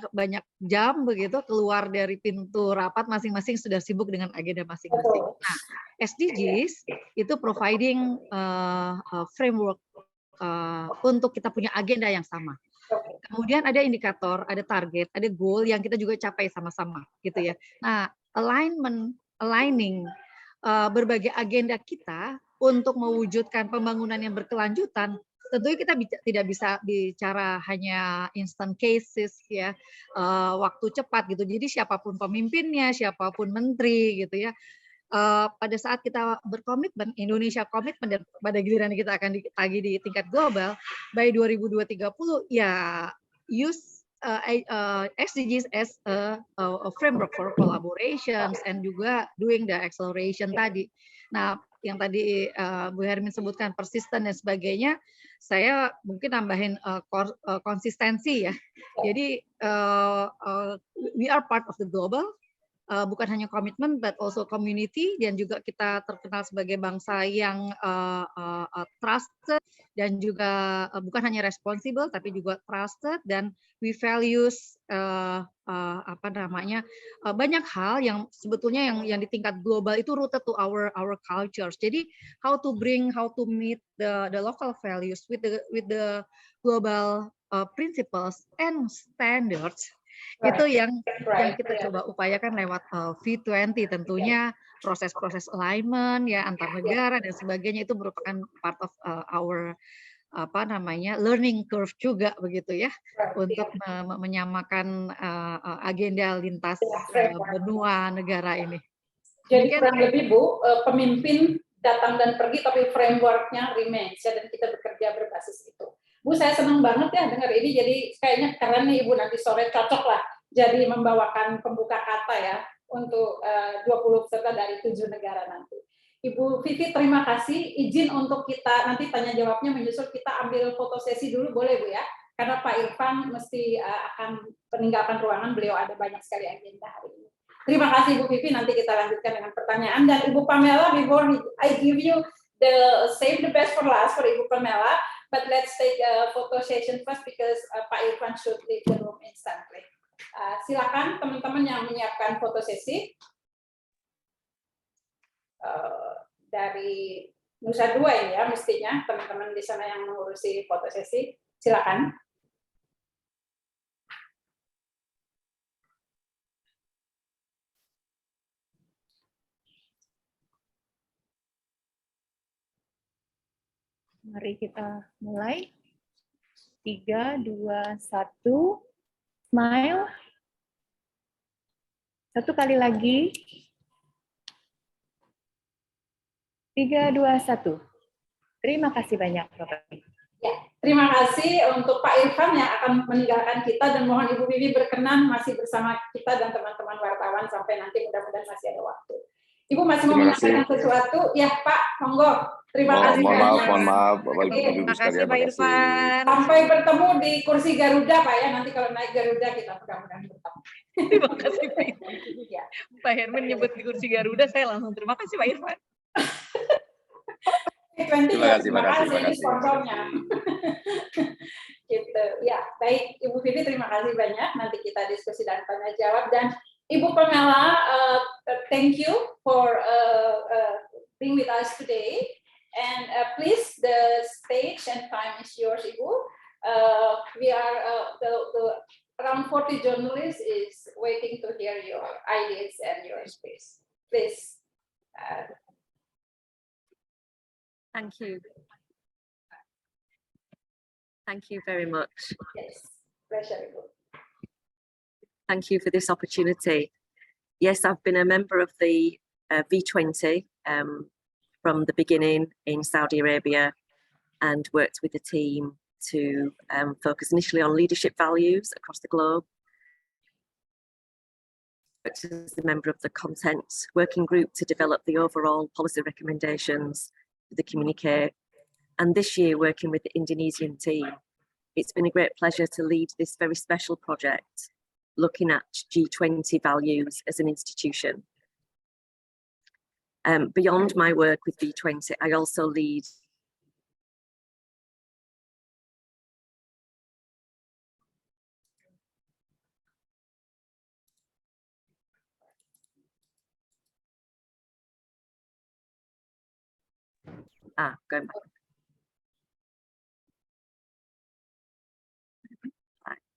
banyak jam begitu, keluar dari pintu rapat masing-masing sudah sibuk dengan agenda masing-masing. Nah, SDGs itu providing framework untuk kita punya agenda yang sama. Kemudian ada indikator, ada target, ada goal yang kita juga capai sama-sama gitu ya. Nah, aligning berbagai agenda kita untuk mewujudkan pembangunan yang berkelanjutan, tentunya kita tidak bisa bicara hanya instant cases ya, waktu cepat gitu. Jadi siapapun pemimpinnya, siapapun menteri gitu ya, pada saat kita berkomitmen, Indonesia komitmen dan pada giliran kita akan ditagih di tingkat global, by 2030 ya use SDGs as a framework for collaborations and juga doing the acceleration tadi. Nah, yang tadi Bu Hermin sebutkan persisten dan sebagainya, saya mungkin nambahin konsistensi ya. Jadi we are part of the global, bukan hanya komitmen but also community, dan juga kita terkenal sebagai bangsa yang trusted dan juga bukan hanya responsible tapi juga trusted, dan we values banyak hal yang sebetulnya yang di tingkat global itu rooted to our cultures. Jadi how to meet the local values with the global principles and standards. Itu yang kita coba upayakan lewat V20, tentunya proses-proses alignment ya antar negara dan sebagainya itu merupakan part of our learning curve juga begitu ya, untuk menyamakan agenda lintas benua negara ini. Jadi kurang lebih Bu, pemimpin datang dan pergi tapi framework-nya remains ya, dan kita bekerja berbasis itu. Bu, saya senang banget ya dengar ini, jadi kayaknya keren nih Ibu, nanti sore cocok lah jadi membawakan pembuka kata ya untuk 20 peserta dari 7 negara nanti. Ibu Vivi, terima kasih. Izin untuk kita nanti tanya jawabnya menyusul, kita ambil foto sesi dulu, boleh Bu ya? Karena Pak Irfan mesti akan meninggalkan ruangan, beliau ada banyak sekali agenda hari ini. Terima kasih Bu Vivi, nanti kita lanjutkan dengan pertanyaan. Dan Ibu Pamela, before I give you save the best for last for Ibu Pamela, but let's take a photo session first because Pak Irfan should leave the room instantly. Silakan teman-teman yang menyiapkan foto sesi dari Nusa Dua ini ya, mestinya teman-teman di sana yang mengurusi foto sesi. Silakan. Mari kita mulai. 3, 2, 1. Smile. Satu kali lagi. 3, 2, 1. Terima kasih banyak, Bapak. Ya, terima kasih untuk Pak Irfan yang akan meninggalkan kita, dan mohon Ibu Vivi berkenan masih bersama kita dan teman-teman wartawan sampai nanti, mudah-mudahan masih ada waktu. Ibu masih mau menyampaikan sesuatu? Ya Pak, monggo. Terima kasih banyak. Mohon maaf, Bapak Ibu Terima kasih Pak Irfan. Sampai bertemu di kursi Garuda Pak ya, nanti kalau naik Garuda kita mudah-mudahan bertemu. Terima kasih Pak Irfan. Ya. Pak Hermin nyebut di kursi Garuda, saya langsung terima kasih Pak Irfan. Terima kasih ini sponsornya. Gitu. Ya, baik Ibu Vivi, terima kasih banyak. Nanti kita diskusi dan tanya jawab. Dan Ibu Pamela, thank you for being with us today. And please, the stage and time is yours, Ibu. We are the around 40 journalists is waiting to hear your ideas and your space. Please. Thank you. Thank you very much. Yes, pleasure, Ibu. Thank you for this opportunity. Yes, I've been a member of the V20 from the beginning in Saudi Arabia and worked with the team to focus initially on leadership values across the globe. Worked as a member of the content working group to develop the overall policy recommendations for the communique. And this year, working with the Indonesian team, it's been a great pleasure to lead this very special project, looking at G20 values as an institution. Beyond my work with V20, I also lead going back.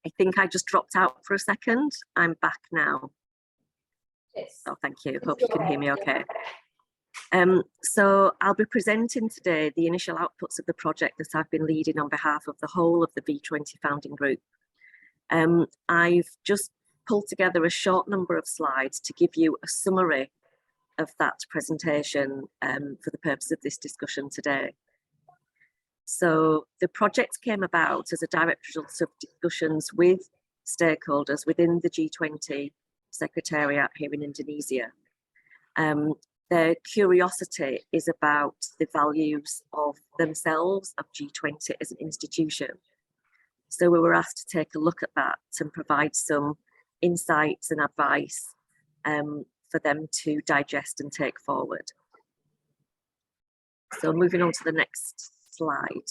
I think I just dropped out for a second. I'm back now. Yes. Oh, thank you. Hope you can hear me okay. So I'll be presenting today the initial outputs of the project that I've been leading on behalf of the whole of the V20 founding group. I've just pulled together a short number of slides to give you a summary of that presentation for the purpose of this discussion today. So the project came about as a direct result of discussions with stakeholders within the G20 Secretariat here in Indonesia. Their curiosity is about the values of themselves, of G20 as an institution. So we were asked to take a look at that and provide some insights and advice for them to digest and take forward. So moving on to the next slide.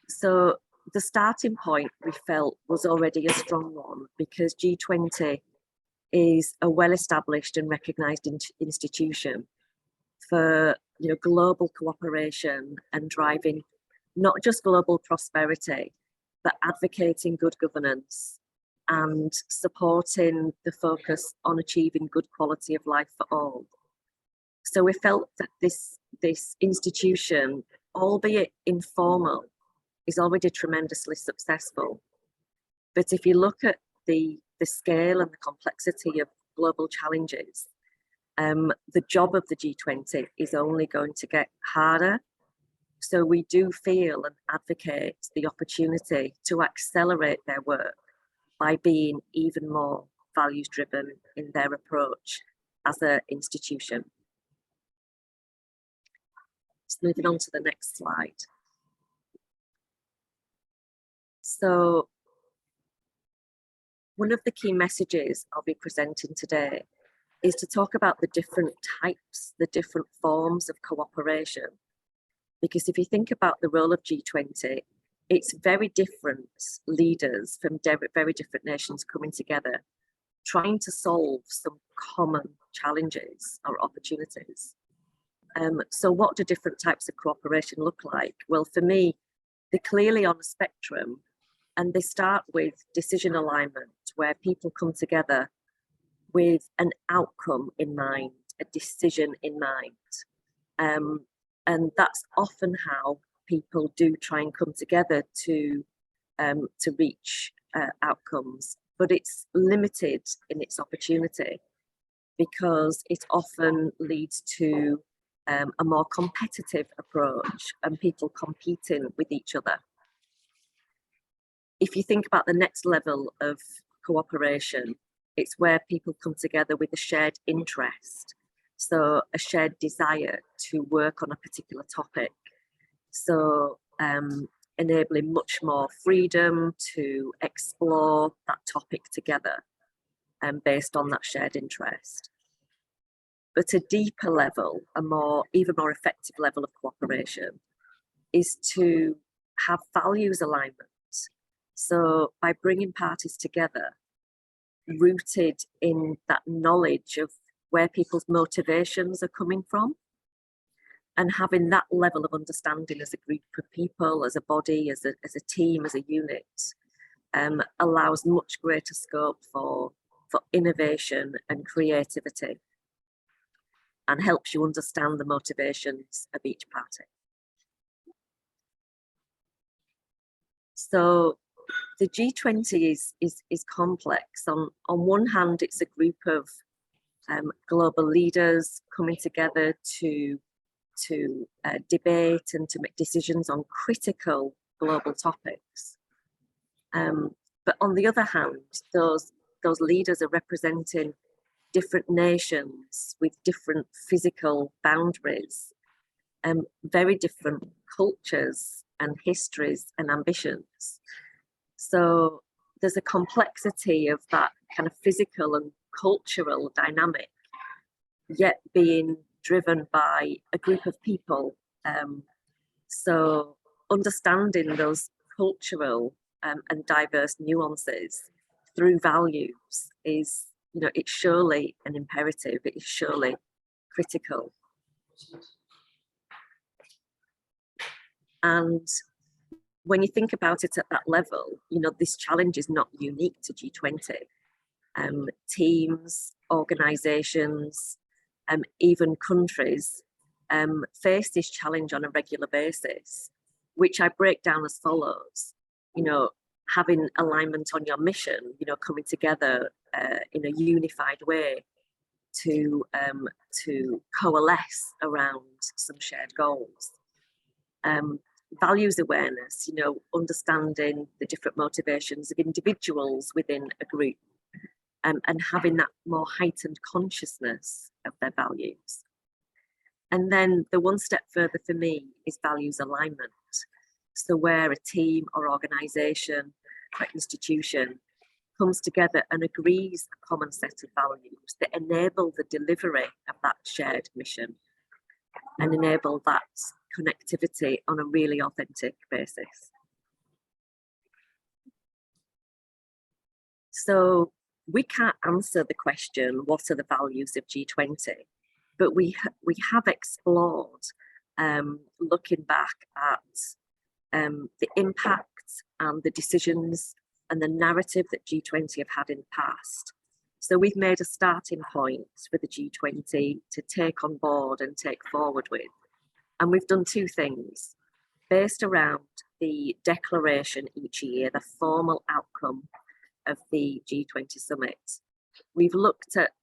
So the starting point we felt was already a strong one because G20 is a well-established and recognised institution for global cooperation and driving not just global prosperity, but advocating good governance and supporting the focus on achieving good quality of life for all. So we felt that this institution, albeit informal, is already tremendously successful. But if you look at the scale and the complexity of global challenges, the job of the G20 is only going to get harder. So we do feel and advocate the opportunity to accelerate their work by being even more values driven in their approach as an institution. Just moving on to the next slide. So one of the key messages I'll be presenting today is to talk about the different types, the different forms of cooperation. Because if you think about the role of G20, it's very different leaders from very different nations coming together, trying to solve some common challenges or opportunities. So what do different types of cooperation look like? Well, for me, they're clearly on a spectrum, and they start with decision alignment, where people come together with an outcome in mind, a decision in mind. And that's often how people do try and come together to reach outcomes, but it's limited in its opportunity because it often leads to a more competitive approach and people competing with each other. If you think about the next level of cooperation, it's where people come together with a shared interest. So a shared desire to work on a particular topic. So enabling much more freedom to explore that topic together based on that shared interest. But a deeper level, even more effective level of cooperation is to have values alignment. So by bringing parties together, rooted in that knowledge of where people's motivations are coming from, and having that level of understanding as a group of people, as a body, as a team, as a unit, allows much greater scope for innovation and creativity, and helps you understand the motivations of each party. So the G20 is complex. On one hand, it's a group of global leaders coming together to debate and to make decisions on critical global topics. But on the other hand, those leaders are representing different nations with different physical boundaries, very different cultures and histories and ambitions. So there's a complexity of that kind of physical and cultural dynamic, yet being driven by a group of people. So understanding those cultural and diverse nuances through values is, it's surely an imperative, it is surely critical. And when you think about it at that level, this challenge is not unique to G20. Teams, organisations, even countries face this challenge on a regular basis, which I break down as follows. Having alignment on your mission, coming together in a unified way to coalesce around some shared goals. Values awareness, understanding the different motivations of individuals within a group, and having that more heightened consciousness of their values. And then the one step further for me is values alignment. So where a team or organisation or institution comes together and agrees a common set of values that enable the delivery of that shared mission and enable that connectivity on a really authentic basis. So we can't answer the question, what are the values of G20? But we have explored, looking back at the impact and the decisions and the narrative that G20 have had in the past. So we've made a starting point for the G20 to take on board and take forward with. And we've done two things based around the declaration each year, the formal outcome of the G20 summit. We've looked at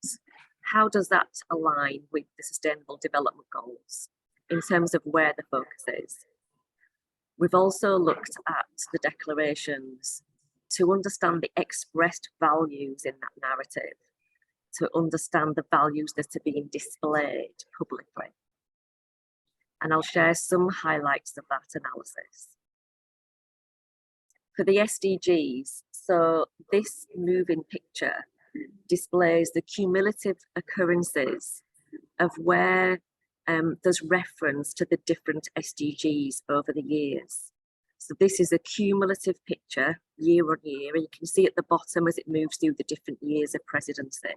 how does that align with the Sustainable Development Goals in terms of where the focus is. We've also looked at the declarations to understand the expressed values in that narrative, to understand the values that are being displayed publicly. And I'll share some highlights of that analysis. For the SDGs, so this moving picture displays the cumulative occurrences of where there's reference to the different SDGs over the years. So this is a cumulative picture year on year, and you can see at the bottom as it moves through the different years of presidency.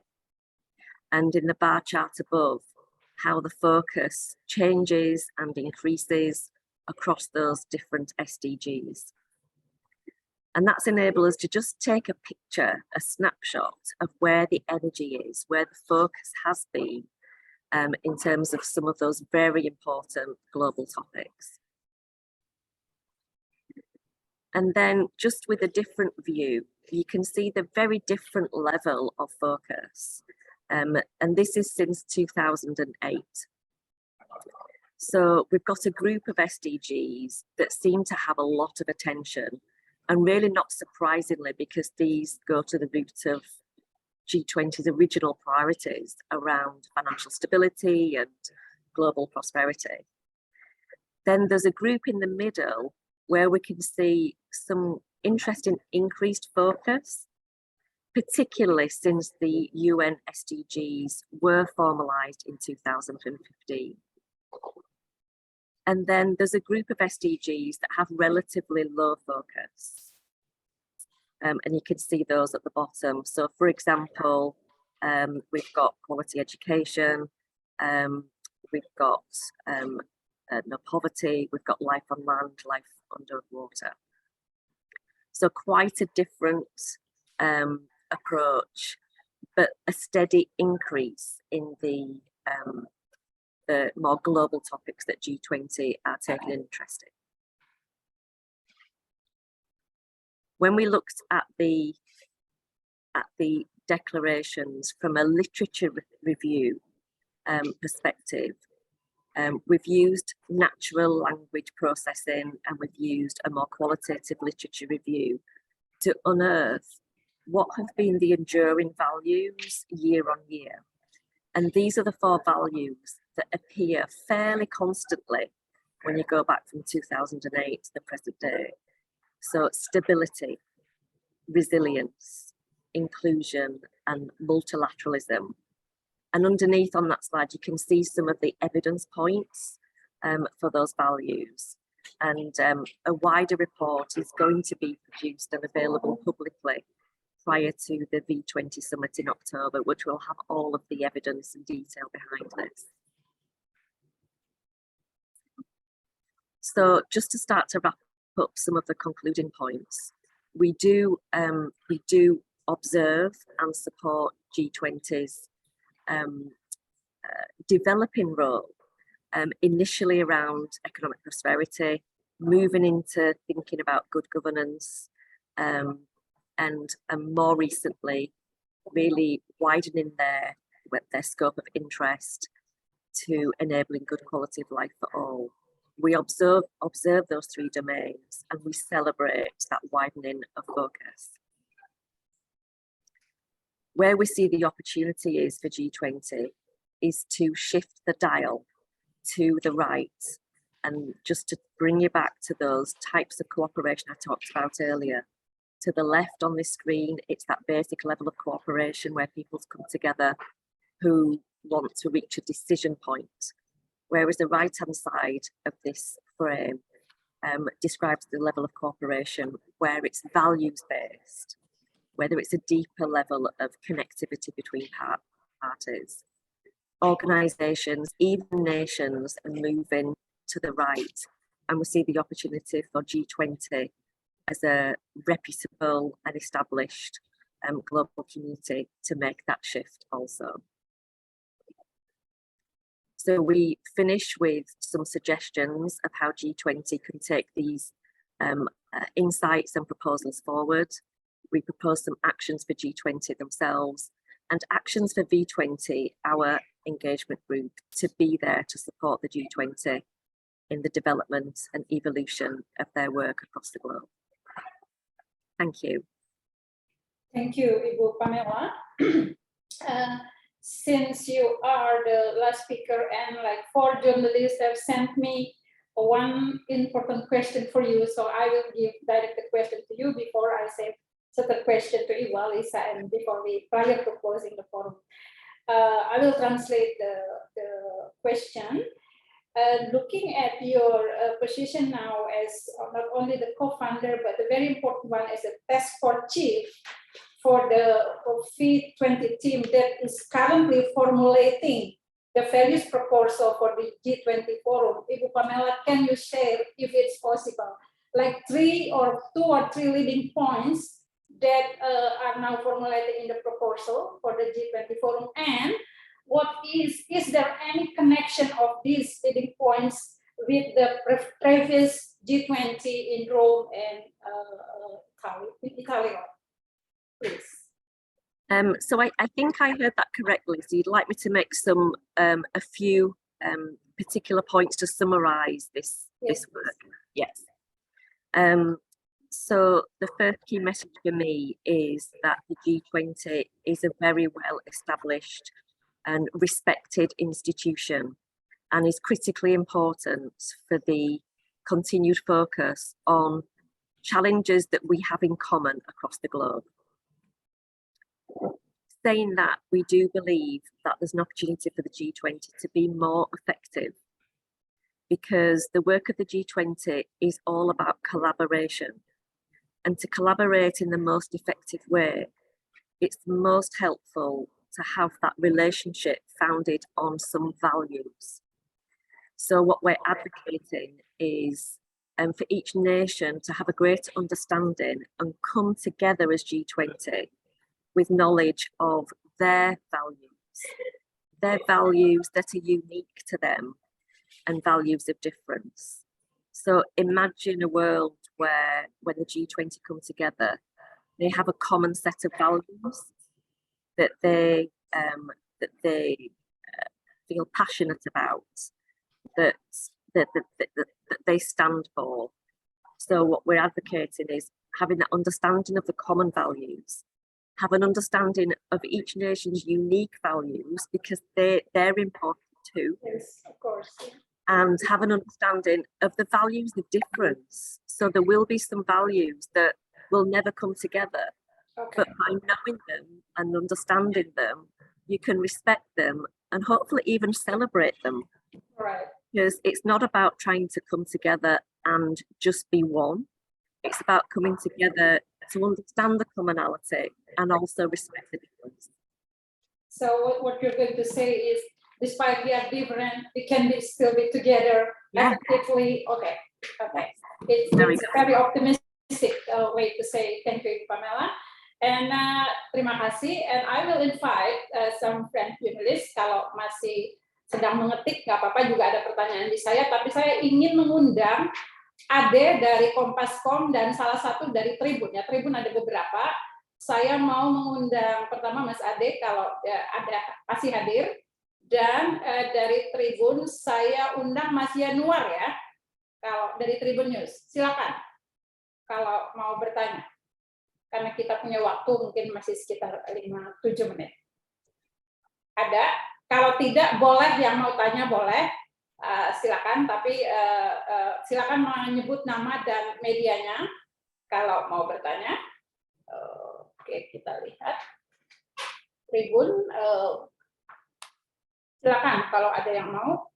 And in the bar chart above, how the focus changes and increases across those different SDGs. And that's enabled us to just take a picture, a snapshot of where the energy is, where the focus has been in terms of some of those very important global topics. And then just with a different view, you can see the very different level of focus. And this is since 2008. So we've got a group of SDGs that seem to have a lot of attention, and really not surprisingly, because these go to the root of G20's original priorities around financial stability and global prosperity. Then there's a group in the middle where we can see some interesting increased focus, particularly since the UN SDGs were formalised in 2015. And then there's a group of SDGs that have relatively low focus. And you can see those at the bottom. So for example, we've got quality education, we've got no poverty, we've got life on land, life under water. So quite a different approach, but a steady increase in the more global topics that G20 are taking an interest in. When we looked at the declarations from a literature review perspective, we've used natural language processing and we've used a more qualitative literature review to unearth what have been the enduring values year on year. And these are the 4 values that appear fairly constantly when you go back from 2008 to the present day. So stability, resilience, inclusion, and multilateralism. And underneath on that slide, you can see some of the evidence points for those values. And a wider report is going to be produced and available publicly prior to the V20 summit in October, which will have all of the evidence and detail behind this. So just to start to wrap up some of the concluding points, we do observe and support G20's developing role, initially around economic prosperity, moving into thinking about good governance, and more recently, really widening their scope of interest to enabling good quality of life for all. We observe those 3 domains and we celebrate that widening of focus. Where we see the opportunity is for G20 is to shift the dial to the right. And just to bring you back to those types of cooperation I talked about earlier, to the left on this screen, it's that basic level of cooperation where people come together who want to reach a decision point. Whereas the right-hand side of this frame describes the level of cooperation where it's values-based, whether it's a deeper level of connectivity between parties. Organisations, even nations, are moving to the right, and we see the opportunity for G20 as a reputable and established global community to make that shift also. So we finish with some suggestions of how G20 can take these insights and proposals forward. We propose some actions for G20 themselves and actions for V20, our engagement group, to be there to support the G20 in the development and evolution of their work across the globe. Thank you. Thank you, Ibu Pamela. Since you are the last speaker and like 4 journalists have sent me one important question for you, so I will direct the question to you before I say certain question to Ibu Alisa and prior to closing the forum. I will translate the question. Looking at your position now as not only the co-founder, but the very important one as a task force chief for the V20 team that is currently formulating the values proposal for the G20 forum. Ibu Pamela, can you share, if it's possible, like 2 or 3 leading points that are now formulated in the proposal for the G20 forum, and what is there any connection of these leading points with the previous G20 in Rome and Italy? Please. So I think I heard that correctly. So you'd like me to make some a few particular points to summarize this work? Yes. So the first key message for me is that the G20 is a very well established and respected institution and is critically important for the continued focus on challenges that we have in common across the globe. Saying that, we do believe that there's an opportunity for the G20 to be more effective, because the work of the G20 is all about collaboration, and to collaborate in the most effective way, it's most helpful to have that relationship founded on some values. So what we're advocating is for each nation to have a greater understanding and come together as G20 with knowledge of their values that are unique to them and values of difference. So imagine a world where when the G20 come together, they have a common set of values that they feel passionate about, that they stand for. So what we're advocating is having that understanding of the common values, have an understanding of each nation's unique values because they're important too, Yes, of course. and have an understanding of the values of difference. So there will be some values that will never come together, Okay. but by knowing them and understanding them, you can respect them and hopefully even celebrate them. Right. Because it's not about trying to come together and just be one. It's about coming together to understand the commonality and also respect the difference. So what you're going to say is, despite we are different, we can still be together Yeah. effectively. Okay. Okay. It's Very a very optimistic way to say thank you, Pamela. And terima kasih. And I will invite some friend journalists kalau masih sedang mengetik, nggak apa-apa, juga ada pertanyaan di saya. Tapi saya ingin mengundang Ade dari Kompas.com dan salah satu dari Tribun. Ya, Tribun ada beberapa. Saya mau mengundang pertama Mas Ade kalau ada pasti hadir, dan dari Tribun saya undang Mas Yanuar ya. Kalau dari Tribun News, silakan kalau mau bertanya. Karena kita punya waktu mungkin masih sekitar 5-7 menit. Ada? Kalau tidak boleh, yang mau tanya boleh. Silakan, tapi silakan menyebut nama dan medianya kalau mau bertanya. Oke, kita lihat. Tribun, silakan kalau ada yang mau.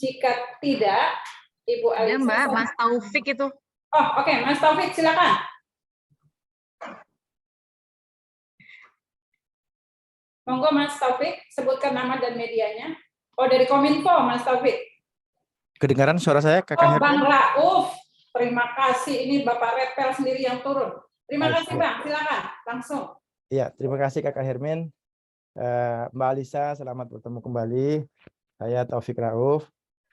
Jika tidak, Ibu Ada Alisa. Mbak, Mas Taufik itu. Oh, oke, Mas Taufik, silakan. Monggo Mas Taufik, sebutkan nama dan medianya. Oh, dari Kominfo, Mas Taufik. Kedengaran suara saya, Kakak Oh, Hermin? Bang Rauf, terima kasih. Ini Bapak Repel sendiri yang turun. Terima Baik, kasih ya. Bang, silakan langsung. Iya, terima kasih Kakak Hermin. Mbak Alisa, selamat bertemu kembali. Saya Taufik Rauf.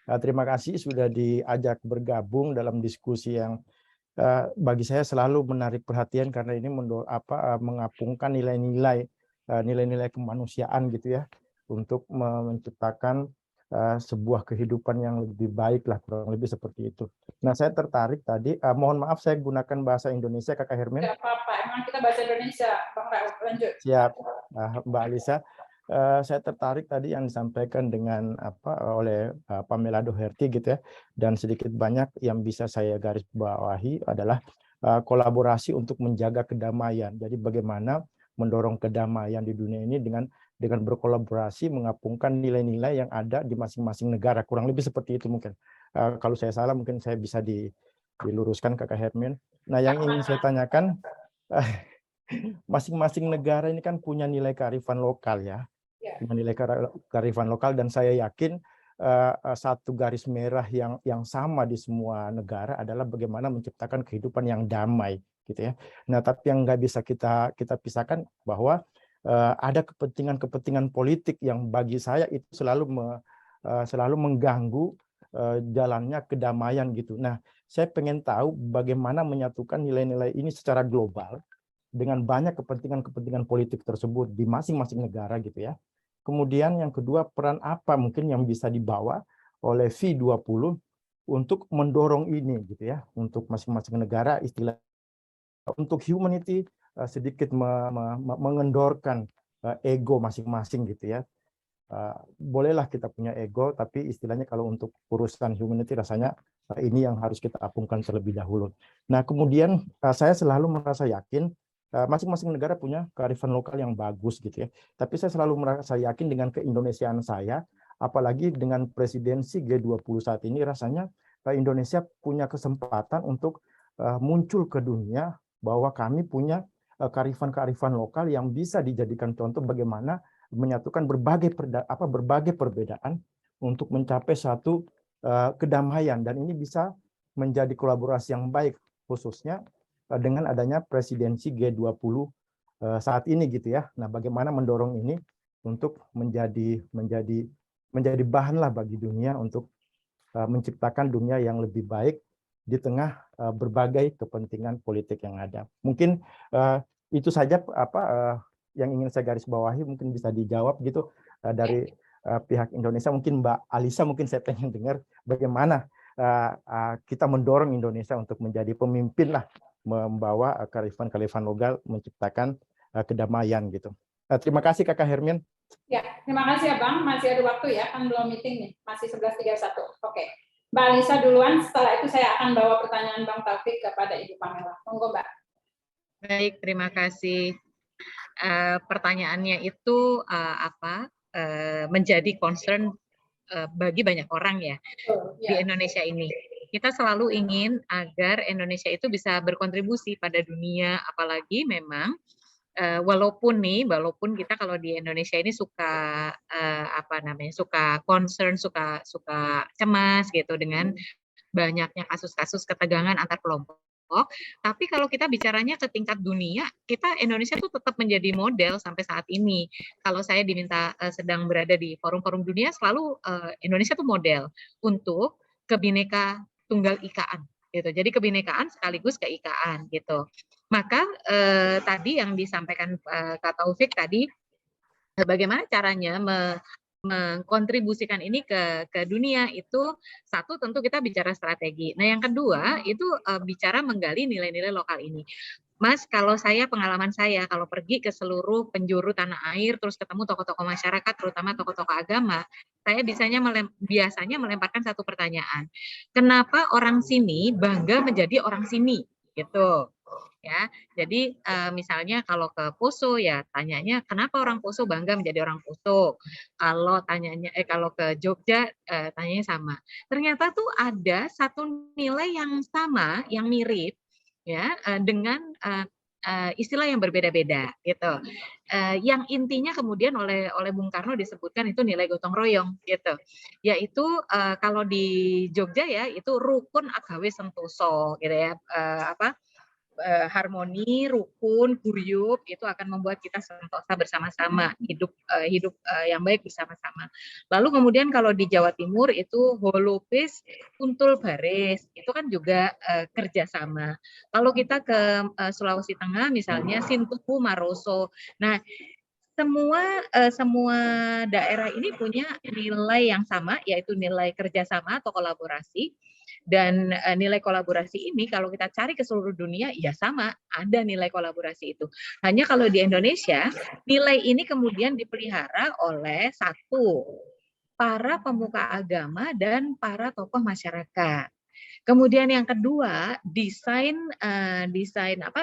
Terima kasih sudah diajak bergabung dalam diskusi yang bagi saya selalu menarik perhatian karena ini mengapungkan nilai-nilai kemanusiaan gitu ya, untuk menciptakan sebuah kehidupan yang lebih baik lah, kurang lebih seperti itu. Nah, saya tertarik tadi, mohon maaf saya gunakan bahasa Indonesia, Kakak Hermin. Tidak apa-apa, emang kita bahasa Indonesia, Bang Rauf, lanjut. Siap, Mbak Alisa. Saya tertarik tadi yang disampaikan dengan oleh Pamela Doherty gitu ya, dan sedikit banyak yang bisa saya garis bawahi adalah kolaborasi untuk menjaga kedamaian. Jadi bagaimana mendorong kedamaian di dunia ini dengan berkolaborasi mengapungkan nilai-nilai yang ada di masing-masing negara. Kurang lebih seperti itu mungkin. Kalau saya salah mungkin saya bisa diluruskan, Kakak Hermin. Nah, yang ingin saya tanyakan, masing-masing negara ini kan punya nilai kearifan lokal ya. Nilai kearifan lokal, dan saya yakin satu garis merah yang sama di semua negara adalah bagaimana menciptakan kehidupan yang damai gitu ya. Nah, tapi yang nggak bisa kita pisahkan bahwa ada kepentingan politik yang bagi saya itu selalu mengganggu jalannya kedamaian gitu. Nah, saya pengen tahu bagaimana menyatukan nilai-nilai ini secara global dengan banyak kepentingan politik tersebut di masing-masing negara gitu ya. Kemudian yang kedua, peran apa mungkin yang bisa dibawa oleh V20 untuk mendorong ini gitu ya, untuk masing-masing negara, istilah untuk humanity sedikit mengendorkan ego masing-masing gitu ya. Bolehlah kita punya ego, tapi istilahnya kalau untuk urusan humanity rasanya ini yang harus kita apungkan terlebih dahulu. Nah, kemudian saya selalu merasa yakin masing-masing negara punya kearifan lokal yang bagus gitu ya. Tapi saya selalu merasa yakin dengan keindonesiaan saya, apalagi dengan presidensi G20 saat ini, rasanya Indonesia punya kesempatan untuk muncul ke dunia bahwa kami punya kearifan-kearifan lokal yang bisa dijadikan contoh bagaimana menyatukan berbagai perbedaan untuk mencapai satu kedamaian, dan ini bisa menjadi kolaborasi yang baik khususnya dengan adanya presidensi G20 saat ini gitu ya. Nah, bagaimana mendorong ini untuk menjadi bahan lah bagi dunia untuk menciptakan dunia yang lebih baik di tengah berbagai kepentingan politik yang ada. Mungkin itu saja yang ingin saya garis bawahi, mungkin bisa dijawab gitu dari pihak Indonesia. Mungkin Mbak Alisa, mungkin saya pengen dengar bagaimana kita mendorong Indonesia untuk menjadi pemimpin lah, membawa kearifan lokal, menciptakan kedamaian gitu. Terima kasih Kakak Hermin. Ya, terima kasih ya Bang. Masih ada waktu ya, kan belum meeting nih, masih 11.31. Oke. Mbak Alisa duluan, setelah itu saya akan bawa pertanyaan Bang Taufik kepada Ibu Pamela. Monggo Mbak. Baik, terima kasih. Pertanyaannya itu menjadi concern bagi banyak orang ya di Indonesia ini. Kita selalu ingin agar Indonesia itu bisa berkontribusi pada dunia, apalagi memang walaupun kita kalau di Indonesia ini suka suka concern, suka cemas gitu dengan banyaknya kasus-kasus ketegangan antar kelompok. Tapi kalau kita bicaranya ke tingkat dunia, Indonesia itu tetap menjadi model sampai saat ini. Kalau saya diminta sedang berada di forum-forum dunia, selalu Indonesia itu model untuk kebineka tunggal ikaan gitu. Jadi kebinekaan sekaligus keikaan gitu. Maka tadi yang disampaikan Kak Taufik tadi, bagaimana caranya mengkontribusikan ini ke dunia itu, satu tentu kita bicara strategi. Nah yang kedua itu bicara menggali nilai-nilai lokal ini. Mas, kalau pengalaman saya kalau pergi ke seluruh penjuru tanah air terus ketemu tokoh-tokoh masyarakat, terutama tokoh-tokoh agama, saya biasanya melemparkan satu pertanyaan. Kenapa orang sini bangga menjadi orang sini? Gitu. Ya, jadi misalnya kalau ke Poso ya tanyanya kenapa orang Poso bangga menjadi orang Poso. Kalau ke Jogja tanyanya sama. Ternyata tuh ada satu nilai yang sama, yang mirip ya dengan istilah yang berbeda-beda gitu. Yang intinya kemudian oleh Bung Karno disebutkan itu nilai gotong royong gitu. Yaitu kalau di Jogja ya itu rukun agawe sentoso gitu ya. Harmoni, rukun, guyup itu akan membuat kita sentosa bersama-sama, hidup yang baik bersama-sama. Lalu kemudian kalau di Jawa Timur itu holopis, kuntul baris, itu kan juga kerjasama. Kalau kita ke Sulawesi Tengah misalnya Sintuku Maroso. Nah, semua daerah ini punya nilai yang sama, yaitu nilai kerjasama atau kolaborasi. Dan nilai kolaborasi ini kalau kita cari ke seluruh dunia, ya sama, ada nilai kolaborasi itu. Hanya kalau di Indonesia, nilai ini kemudian dipelihara oleh para pemuka agama dan para tokoh masyarakat. Kemudian yang kedua, desain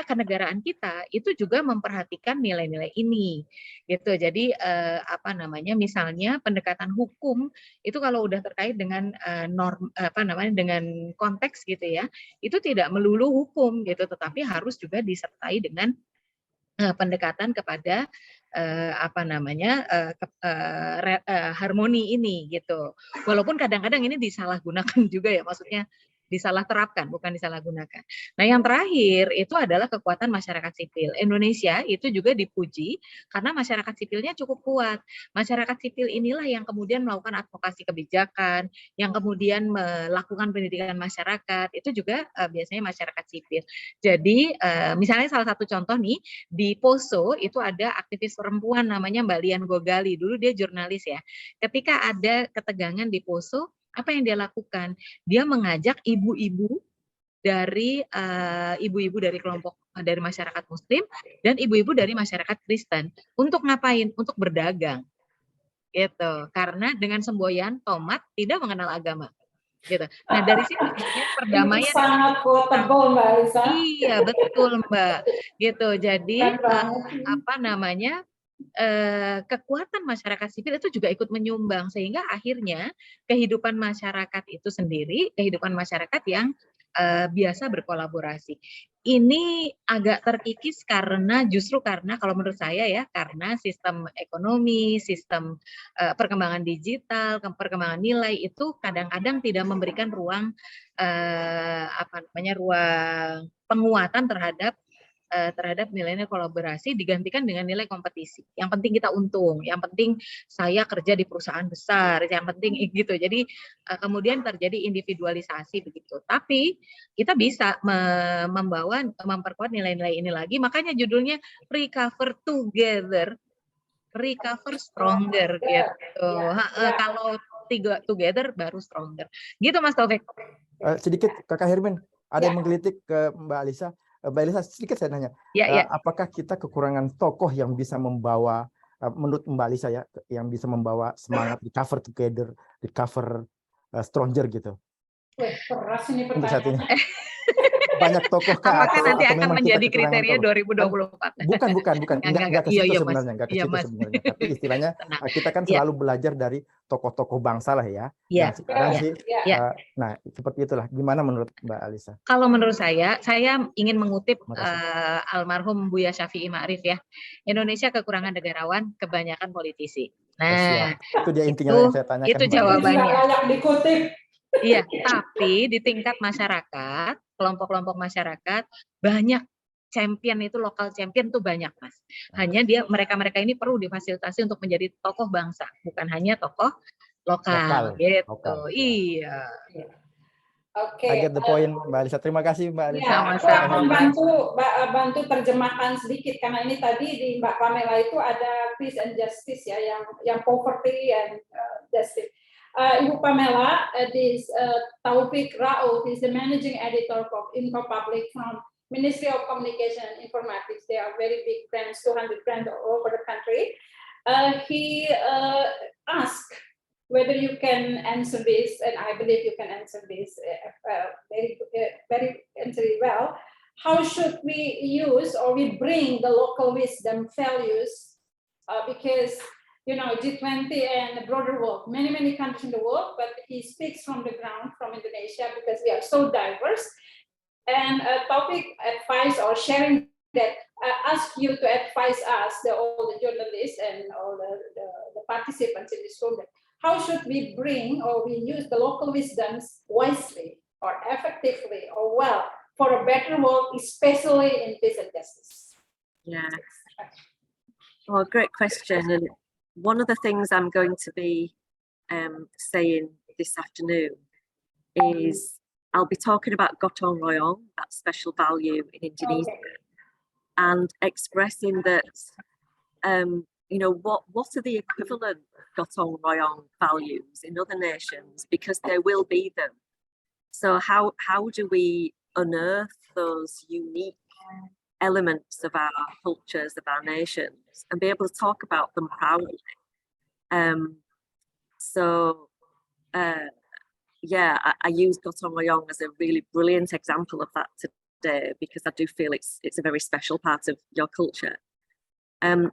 kenegaraan kita itu juga memperhatikan nilai-nilai ini, gitu. Jadi misalnya pendekatan hukum itu kalau udah terkait dengan dengan konteks gitu ya, itu tidak melulu hukum gitu, tetapi harus juga disertai dengan pendekatan kepada harmoni ini gitu. Walaupun kadang-kadang ini disalahgunakan juga ya, maksudnya disalah terapkan, bukan disalahgunakan. Nah, yang terakhir itu adalah kekuatan masyarakat sipil. Indonesia itu juga dipuji karena masyarakat sipilnya cukup kuat. Masyarakat sipil inilah yang kemudian melakukan advokasi kebijakan, yang kemudian melakukan pendidikan masyarakat, itu juga biasanya masyarakat sipil. Jadi, misalnya salah satu contoh nih, di Poso itu ada aktivis perempuan namanya Mbak Lian Gogali. Dulu dia jurnalis ya. Ketika ada ketegangan di Poso, apa yang dia lakukan? Dia mengajak ibu-ibu dari kelompok dari masyarakat Muslim dan ibu-ibu dari masyarakat Kristen untuk ngapain? Untuk berdagang, gitu. Karena dengan semboyan tomat tidak mengenal agama, gitu. Nah dari sini perdamaian sangat quotable Mbak Alisa. Iya betul Mbak, gitu. Jadi kekuatan masyarakat sipil itu juga ikut menyumbang sehingga akhirnya kehidupan masyarakat itu sendiri, kehidupan masyarakat yang biasa berkolaborasi. Ini agak terkikis karena kalau menurut saya ya, karena sistem ekonomi, sistem perkembangan digital, perkembangan nilai itu kadang-kadang tidak memberikan ruang ruang penguatan terhadap terhadap nilai-nilai kolaborasi digantikan dengan nilai kompetisi. Yang penting kita untung, yang penting saya kerja di perusahaan besar, yang penting gitu. Jadi kemudian terjadi individualisasi begitu. Tapi kita bisa memperkuat nilai-nilai ini lagi, makanya judulnya Recover Together, Recover Stronger gitu. Kalau together baru stronger. Gitu Mas Taufik. Sedikit Kakak Hermin, ada yang menggelitik ke Mbak Alisa. Mbak Alisa, sedikit saya nanya, apakah kita kekurangan tokoh yang bisa membawa, menurut Mbak Alisa ya, yang bisa membawa semangat recover together, recover stronger gitu? Keras ini Untuk saat ini. pertanyaannya. Banyak tokoh kah? Apakah nanti akan memang kita menjadi kekurangan kriteria tokoh? 2024? Bukan. Enggak ke situ sebenarnya, enggak ke Iya, situ Mas. sebenarnya. Tapi istilahnya Tenang. kita kan selalu belajar dari tokoh-tokoh bangsa lah ya. Iya. Nah, sekarang sih, Iya. nah seperti itulah. Gimana menurut Mbak Alisa? Kalau menurut saya ingin mengutip almarhum Buya Syafi'i Ma'rif ya. Indonesia kekurangan negarawan, kebanyakan politisi. Nah, itu dia intinya yang saya tanyakan. Itu jawabannya. Layak dikutip. Iya, tapi di tingkat masyarakat, kelompok-kelompok masyarakat banyak champion itu, lokal champion tuh banyak Mas. Hanya mereka ini perlu difasilitasi untuk menjadi tokoh bangsa, bukan hanya tokoh lokal gitu. Lokal. Iya. Oke. I get the point, Mbak Alisa. Terima kasih Mbak Alisa. Ya, aku akan bantu terjemahkan sedikit karena ini tadi di Mbak Pamela itu ada peace and justice ya, yang poverty and justice. Ibu Pamela, this Taufik Rauf is the managing editor of InfoPublic from Ministry of Communication and Informatics. They are very big brands, 200 brands all over the country. He asked whether you can answer this, and I believe you can answer this very well. How should we use or we bring the local wisdom values? Because G20 and the broader world, many countries in the world, but he speaks from the ground, from Indonesia, because we are so diverse. And Taufik advice or sharing that, ask you to advise us, all the journalists and all the participants in this program. How should we bring or we use the local wisdoms wisely or effectively or well for a better world, especially in peace and justice? Yeah. Oh, great question. And one of the things I'm going to be saying this afternoon is I'll be talking about gotong royong, that special value in Indonesia, and expressing that, what are the equivalent gotong royong values in other nations, because there will be them. So how do we unearth those unique elements of our cultures, of our nations, and be able to talk about them proudly? I use gotong royong as a really brilliant example of that today, because I do feel it's a very special part of your culture.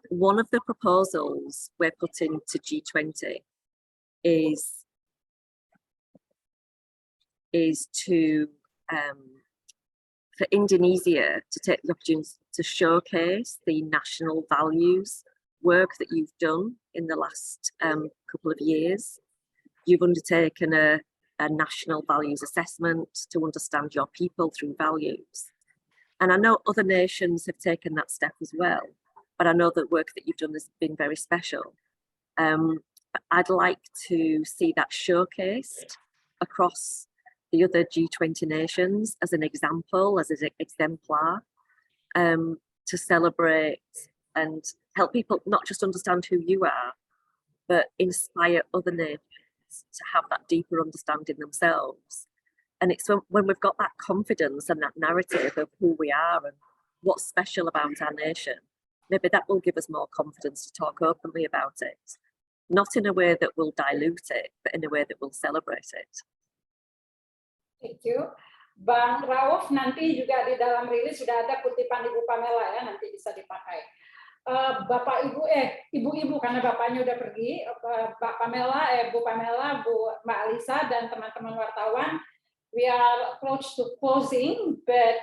One of the proposals we're putting to G20 is to for Indonesia to take the opportunity to showcase the national values work that you've done in the last couple of years. You've undertaken a national values assessment to understand your people through values. And I know other nations have taken that step as well, but I know the work that you've done has been very special. I'd like to see that showcased across the other G20 nations as an example, as an exemplar, to celebrate and help people not just understand who you are, but inspire other nations to have that deeper understanding themselves. And it's when we've got that confidence and that narrative of who we are and what's special about our nation, maybe that will give us more confidence to talk openly about it. Not in a way that will dilute it, but in a way that will celebrate it. Thank you. Bang Rauf, nanti juga di dalam rilis sudah ada kutipan Ibu Pamela ya, nanti bisa dipakai. Bapak Ibu, Ibu-Ibu karena Bapaknya udah pergi, Mbak Pamela, Bu Pamela, Bu Mbak Alisa dan teman-teman wartawan, we are close to closing, but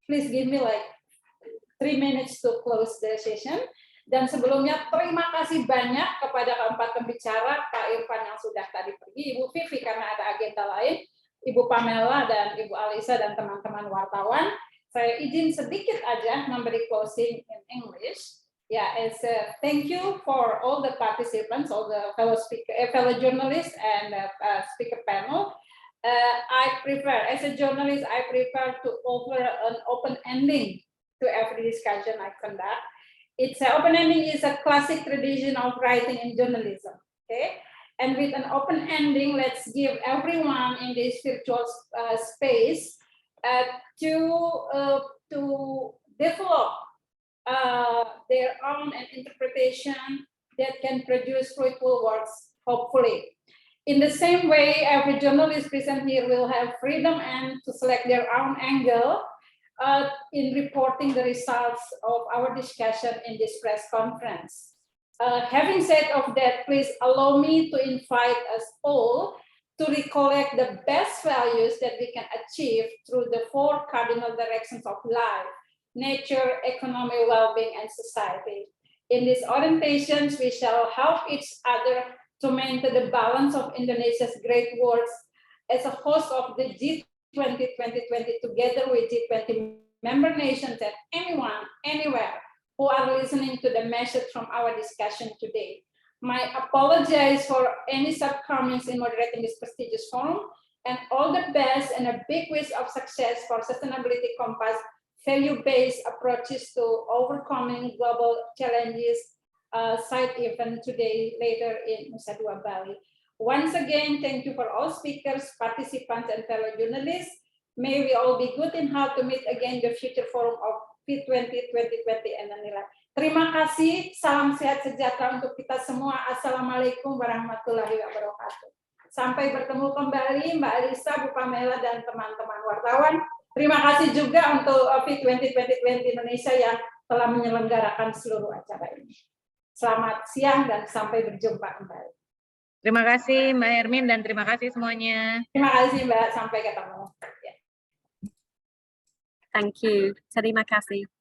please give me like 3 minutes to close the session. Dan sebelumnya terima kasih banyak kepada keempat pembicara, Pak Irfan yang sudah tadi pergi, Ibu Vivi karena ada agenda lain, Ibu Pamela dan Ibu Alisa dan teman-teman wartawan. Saya izin sedikit aja memberi closing in English. Yeah, as thank you for all the participants, all the fellow speaker, fellow journalists, and speaker panel. I prefer, as a journalist, I prefer to offer an open ending to every discussion I conduct. It's open ending is a classic tradition of writing in journalism. Okay, and with an open ending, let's give everyone in this virtual space to develop their own interpretation that can produce fruitful works, hopefully. In the same way, every journalist present here will have freedom and to select their own angle in reporting the results of our discussion in this press conference. Having said of that, please allow me to invite us all to recollect the best values that we can achieve through the 4 cardinal directions of life: nature, economy, well-being, and society. In these orientations, we shall help each other to maintain the balance of Indonesia's great works as a host of the G20 2020 together with G20 member nations and anyone, anywhere who are listening to the message from our discussion today. My apologies for any shortcomings in moderating this prestigious forum, and all the best and a big wish of success for Sustainability Compass value-based approaches to overcoming global challenges side event today later in Nusa Dua, Bali. Once again, thank you for all speakers, participants, and fellow journalists. May we all be good in how to meet again the future forum of P20 2020 and Manila. Terima kasih, salam sehat sejahtera untuk kita semua. Assalamualaikum warahmatullahi wabarakatuh. Sampai bertemu kembali Mbak Alisa, Bu Pamela, dan teman-teman wartawan. Terima kasih juga untuk P20 2020 Indonesia yang telah menyelenggarakan seluruh acara ini. Selamat siang dan sampai berjumpa kembali. Terima kasih Mbak Hermin dan terima kasih semuanya. Terima kasih Mbak, sampai ketemu. Thank you. Terima kasih.